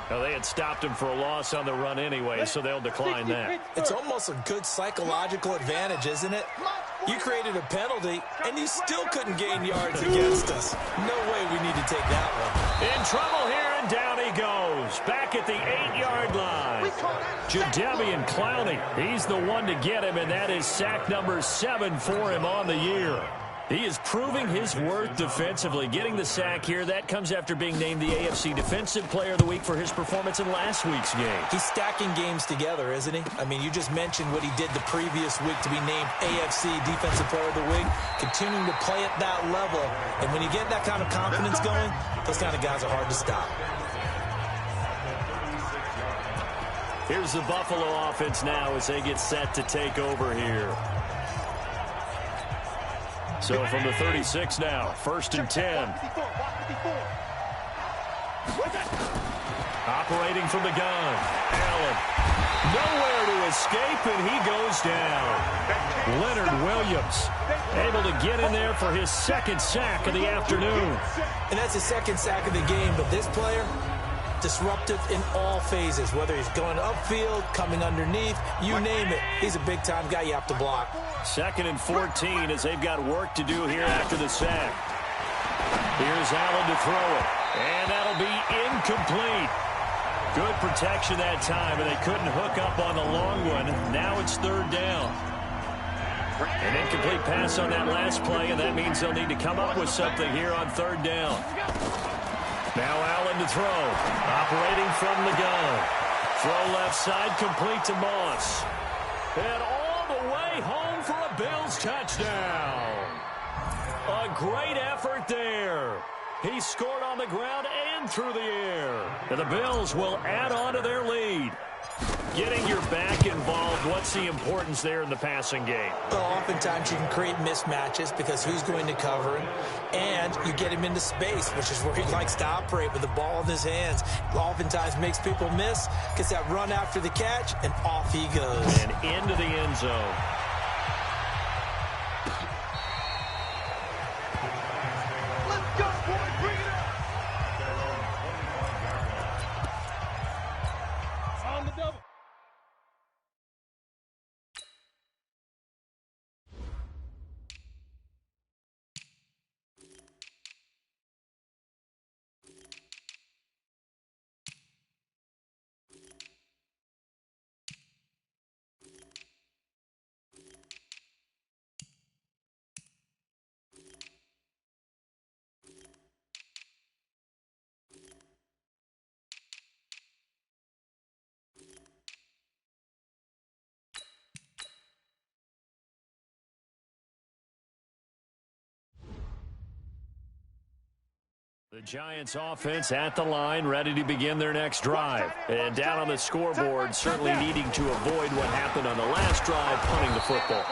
Now, they had stopped him for a loss on the run anyway, so they'll decline that. It's almost a good psychological advantage, isn't it? You created a penalty, and you still couldn't gain yards against us. No way we need to take that one. In trouble here, and down he goes. Back at the 8-yard line. Jadeveon Clowney, he's the one to get him, and that is sack number 7 for him on the year. He is proving his worth defensively. Getting the sack here, that comes after being named the AFC Defensive Player of the Week for his performance in last week's game. He's stacking games together, isn't he? I mean, you just mentioned what he did the previous week to be named AFC Defensive Player of the Week, continuing to play at that level. And when you get that kind of confidence going, those kind of guys are hard to stop. Here's the Buffalo offense now as they get set to take over here. So from the 36 now, 1st and 10. Operating from the gun. Allen. Nowhere to escape, and he goes down. Leonard Williams able to get in there for his 2nd sack of the afternoon. And that's his 2nd sack of the game, but this player, disruptive in all phases, whether he's going upfield, coming underneath, you name it. He's a big-time guy you have to block. 2nd and 14 as they've got work to do here after the sack. Here's Allen to throw it, and that'll be incomplete. Good protection that time, and they couldn't hook up on the long one. Now it's 3rd down. An incomplete pass on that last play, and that means they'll need to come up with something here on 3rd down. Now Allen to throw. Operating from the gun. Throw left side, complete to Moss. And all the way home for a Bills touchdown. A great effort there. He scored on the ground and through the air. And the Bills will add on to their lead. Getting your back involved, what's the importance there in the passing game? Well, oftentimes you can create mismatches because who's going to cover him, and you get him into space, which is where he likes to operate with the ball in his hands. Oftentimes makes people miss, gets that run after the catch, and off he goes. And into the end zone. Let's go, boys. Bring it up. On the double. The Giants offense at the line, ready to begin their next drive. And down on the scoreboard, certainly needing to avoid what happened on the last drive, punting the football.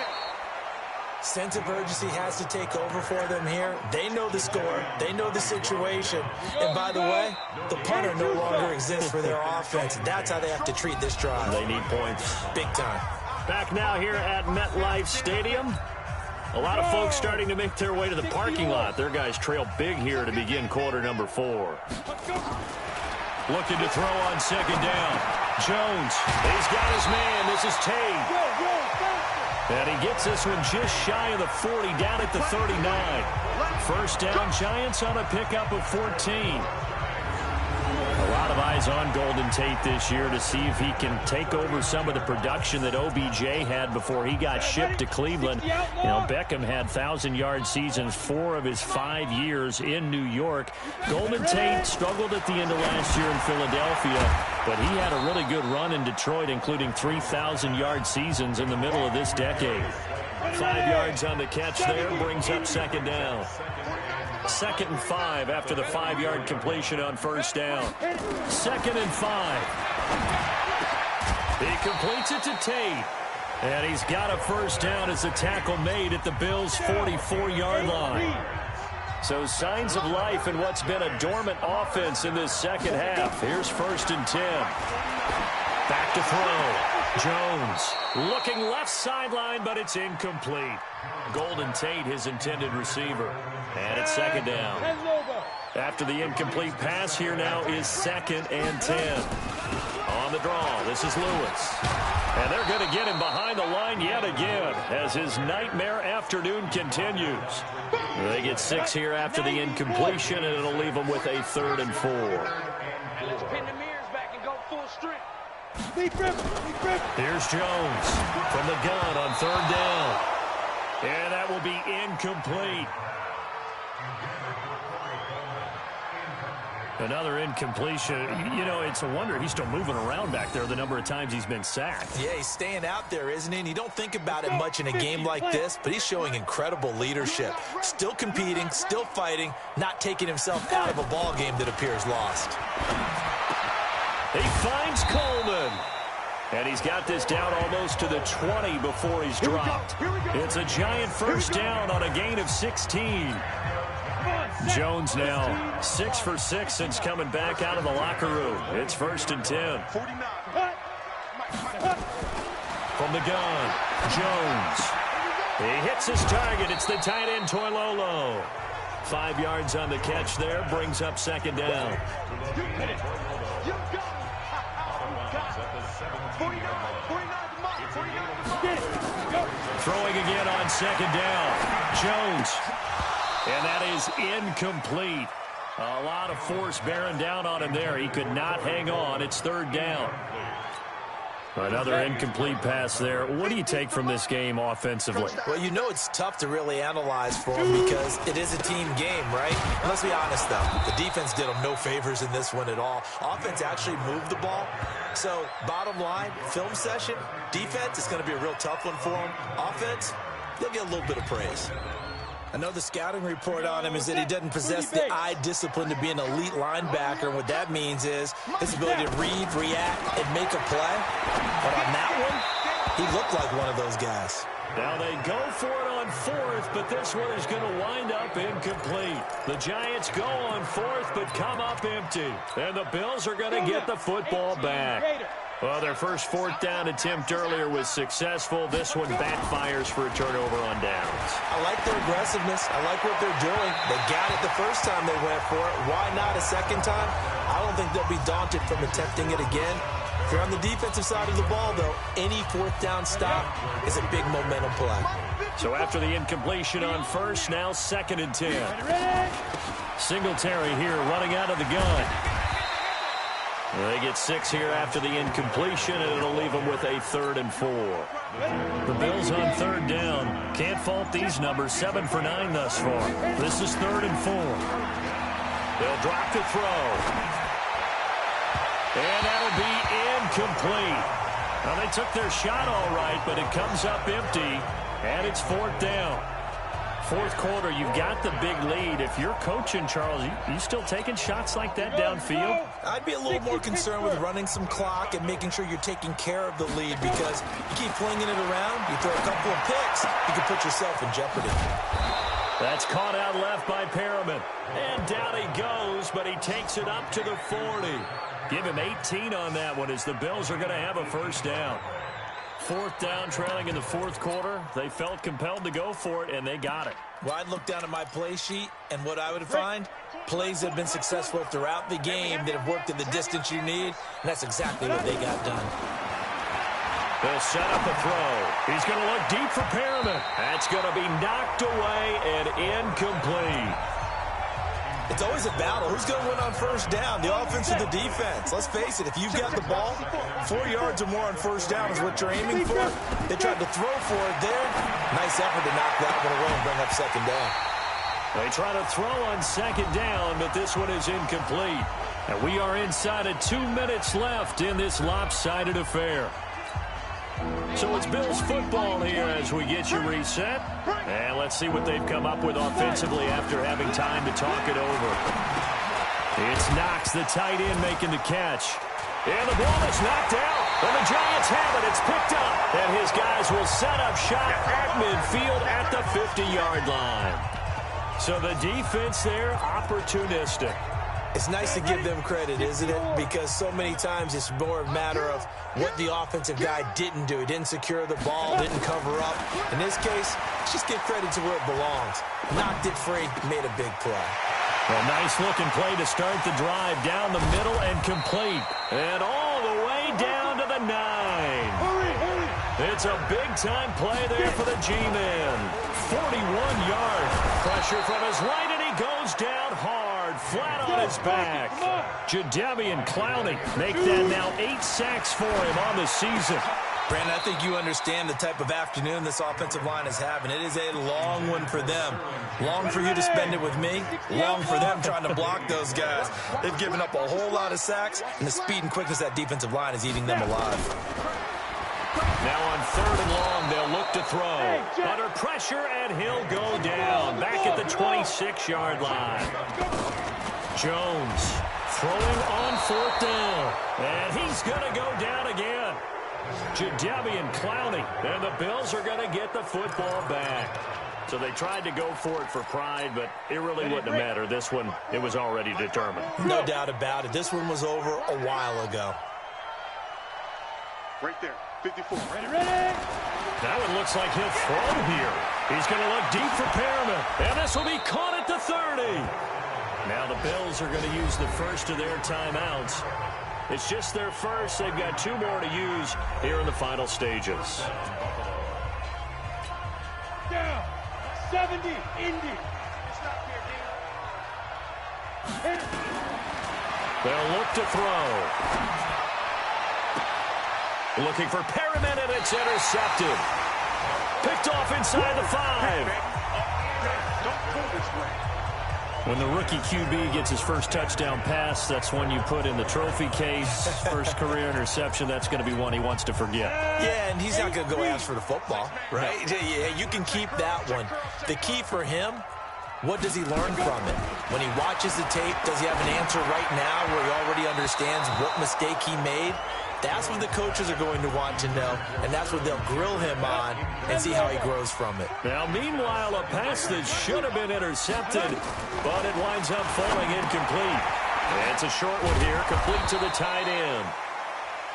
Sense of urgency has to take over for them here. They know the score. They know the situation. And by the way, the punter no longer exists for their offense. That's how they have to treat this drive. They need points. Big time. Back now here at MetLife Stadium. A lot of folks starting to make their way to the parking lot. Their guys trail big here to begin quarter number 4. Looking to throw on 2nd down. Jones, he's got his man. This is Tate. And he gets this one just shy of the 40, down at the 39. 1st down, Giants on a pickup of 14. A lot of eyes on Golden Tate this year to see if he can take over some of the production that OBJ had before he got shipped to Cleveland. You know, Beckham had 1,000-yard seasons 4 of his 5 years in New York. Golden Tate struggled at the end of last year in Philadelphia, but he had a really good run in Detroit, including 3,000-yard seasons in the middle of this decade. 5 yards on the catch there, brings up 2nd down. 2nd and 5 after the 5-yard completion on 1st down. 2nd and 5. He completes it to Tate. And he's got a 1st down as the tackle made at the Bills' 44-yard line. So signs of life in what's been a dormant offense in this 2nd half. Here's 1st and 10. Back to throw. Jones looking left sideline, but it's incomplete. Golden Tate, his intended receiver. And it's 2nd down. After the incomplete pass, here now is 2nd and 10. On the draw, this is Lewis. And they're going to get him behind the line yet again as his nightmare afternoon continues. They get 6 here after the incompletion, and it'll leave them with a 3rd and 4. Let's pin the mirrors back and go full strength. Here's Jones from the gun on 3rd down. And that will be incomplete. Another incompletion. You know, it's a wonder he's still moving around back there the number of times he's been sacked. Yeah, he's staying out there, isn't he? And you don't think about it much in a game like this, but he's showing incredible leadership. Still competing, still fighting, not taking himself out of a ball game that appears lost. He finds Coleman. And he's got this down almost to the 20 before he's dropped. It's a giant first down on a gain of 16. Jones now 6 for 6 since coming back out of the locker room. It's 1st and 10. From the gun, Jones. He hits his target. It's the tight end, Toilolo. 5 yards on the catch there. Brings up 2nd down. Throwing again on 2nd down. Jones. And that is incomplete. A lot of force bearing down on him there. He could not hang on. It's 3rd down. Another incomplete pass there. What do you take from this game offensively? Well, you know it's tough to really analyze for him because it is a team game, right? Let's be honest, though. The defense did him no favors in this one at all. Offense actually moved the ball. So, bottom line, film session, defense is going to be a real tough one for him. Offense, they'll get a little bit of praise. I know the scouting report on him is that he doesn't possess the eye discipline to be an elite linebacker. And what that means is his ability to read, react, and make a play. But on that one, he looked like one of those guys. Now they go for it on 4th, but this one is going to wind up incomplete. The Giants go on 4th, but come up empty. And the Bills are going to get the football back. Well, their first 4th down attempt earlier was successful. This one backfires for a turnover on downs. I like their aggressiveness. I like what they're doing. They got it the first time they went for it. Why not a second time? I don't think they'll be daunted from attempting it again. If you're on the defensive side of the ball, though, any 4th down stop is a big momentum play. So after the incompletion on 1st, now 2nd and 10. Singletary here running out of the gun. They get 6 here after the incompletion, and it'll leave them with a 3rd and 4. The Bills on 3rd down. Can't fault these numbers. 7 for 9 thus far. This is 3rd and 4. They'll drop the throw. And that'll be incomplete. Now, they took their shot all right, but it comes up empty, and it's 4th down. 4th quarter, you've got the big lead. If you're coaching, Charles, you still taking shots like that downfield? I'd be a little more concerned with running some clock and making sure you're taking care of the lead, because you keep flinging it around, you throw a couple of picks, you can put yourself in jeopardy. That's caught out left by Perriman. And down he goes, but he takes it up to the 40. Give him 18 on that one as the Bills are going to have a 1st down. 4th down, trailing in the 4th quarter. They felt compelled to go for it, and they got it. Well, I'd look down at my play sheet, and what I would find, plays that have been successful throughout the game that have worked in the distance you need, and that's exactly what they got done. They'll set up a throw. He's going to look deep for Perriman. That's going to be knocked away and incomplete. It's always a battle. Who's going to win on 1st down, the offense or the defense? Let's face it, if you've got the ball, 4 yards or more on 1st down is what you're aiming for. They tried to throw for it there. Nice effort to knock that one away and bring up 2nd down. They try to throw on 2nd down, but this one is incomplete. And we are inside of 2 minutes left in this lopsided affair. So it's Bills football here as we get you reset. And let's see what they've come up with offensively after having time to talk it over. It's Knox, the tight end, making the catch. And the ball is knocked out. And the Giants have it. It's picked up. And his guys will set up shot at midfield at the 50-yard line. So the defense there, opportunistic. It's nice to give them credit, isn't it? Because so many times it's more a matter of what the offensive guy didn't do. He didn't secure the ball, didn't cover up. In this case, let's just give credit to where it belongs. Knocked it free, made a big play. A nice-looking play to start the drive down the middle and complete. And all the way down to the 9. It's a big-time play there for the G-men. 41-yard pressure from his right, and he goes down hard, flat on his back. Jadeveon Clowney make that now 8 sacks for him on the season. Brandon, I think you understand the type of afternoon this offensive line is having. It is a long one for them. Long for you to spend it with me. Long for them trying to block those guys. They've given up a whole lot of sacks, and the speed and quickness of that defensive line is eating them alive. Now on 3rd and long, they'll look to throw. Under pressure, and he'll go down. Back at the 26-yard line. Jones throwing on 4th down. And he's going to go down again. Jadeveon Clowney, and the Bills are going to get the football back. So they tried to go for it for pride, but it really wouldn't have mattered. This one, it was already determined. No doubt about it. This one was over a while ago. Right there, 54. Ready. That one looks like he'll throw here. He's going to look deep for Perriman, and this will be caught at the 30. Now the Bills are going to use the first of their timeouts. It's just their first. They've got 2 more to use here in the final stages. Down. 70. Indy. They'll look to throw. Looking for Perriman, and it's intercepted. Picked off inside the 5. Don't go this way. When the rookie QB gets his first touchdown pass, that's one you put in the trophy case. First career interception, that's going to be one he wants to forget. Yeah, and he's not going to go ask for the football, right? Yeah, you can keep that one. The key for him, what does he learn from it? When he watches the tape, does he have an answer right now where he already understands what mistake he made? That's what the coaches are going to want to know, and that's what they'll grill him on and see how he grows from it. Now, meanwhile, a pass that should have been intercepted, but it winds up falling incomplete. It's a short one here, complete to the tight end.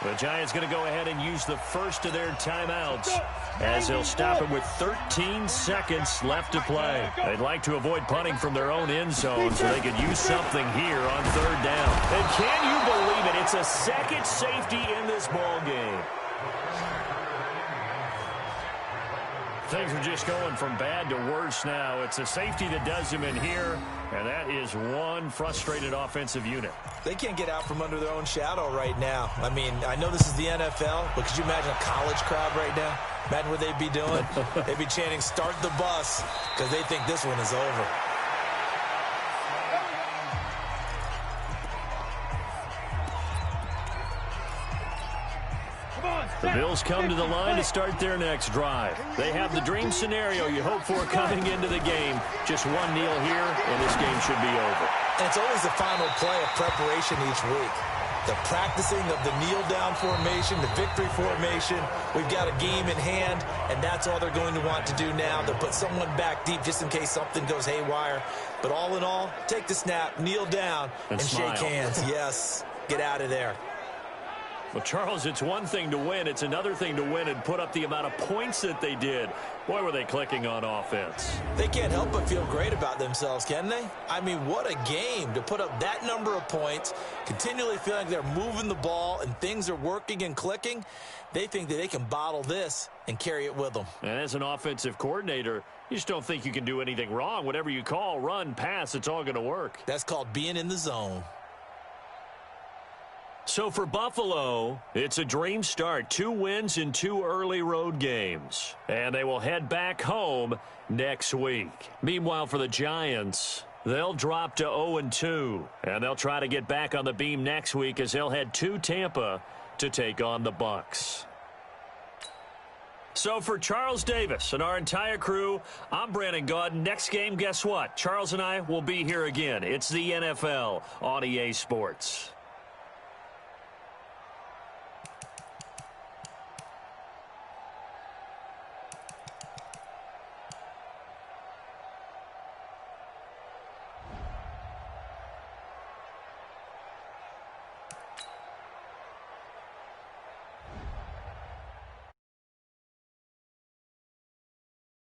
The Giants going to go ahead and use the first of their timeouts as they'll stop it with 13 seconds left to play. They'd like to avoid punting from their own end zone so they could use something here on 3rd down. And can you believe it? It's a second safety in this ball game. Things are just going from bad to worse now. It's a safety that does him in here, and that is one frustrated offensive unit. They can't get out from under their own shadow right now. I mean, I know this is the NFL, but could you imagine a college crowd right now? Imagine what they'd be doing. They'd be chanting, "Start the bus," because they think this one is over. The Bills come to the line to start their next drive. They have the dream scenario you hope for coming into the game. Just one kneel here, and this game should be over. And it's always the final play of preparation each week. The practicing of the kneel-down formation, the victory formation. We've got a game in hand, and that's all they're going to want to do now. They'll put someone back deep just in case something goes haywire. But all in all, take the snap, kneel down, and shake hands. Yes, get out of there. Well, Charles, it's one thing to win. It's another thing to win and put up the amount of points that they did. Boy, were they clicking on offense. They can't help but feel great about themselves, can they? I mean, what a game to put up that number of points, continually feeling like they're moving the ball and things are working and clicking. They think that they can bottle this and carry it with them. And as an offensive coordinator, you just don't think you can do anything wrong. Whatever you call, run, pass, it's all going to work. That's called being in the zone. So for Buffalo, it's a dream start. 2 wins in 2 early road games. And they will head back home next week. Meanwhile, for the Giants, they'll drop to 0-2. And they'll try to get back on the beam next week as they'll head to Tampa to take on the Bucs. So for Charles Davis and our entire crew, I'm Brandon Gaudin. Next game, guess what? Charles and I will be here again. It's the NFL on EA Sports.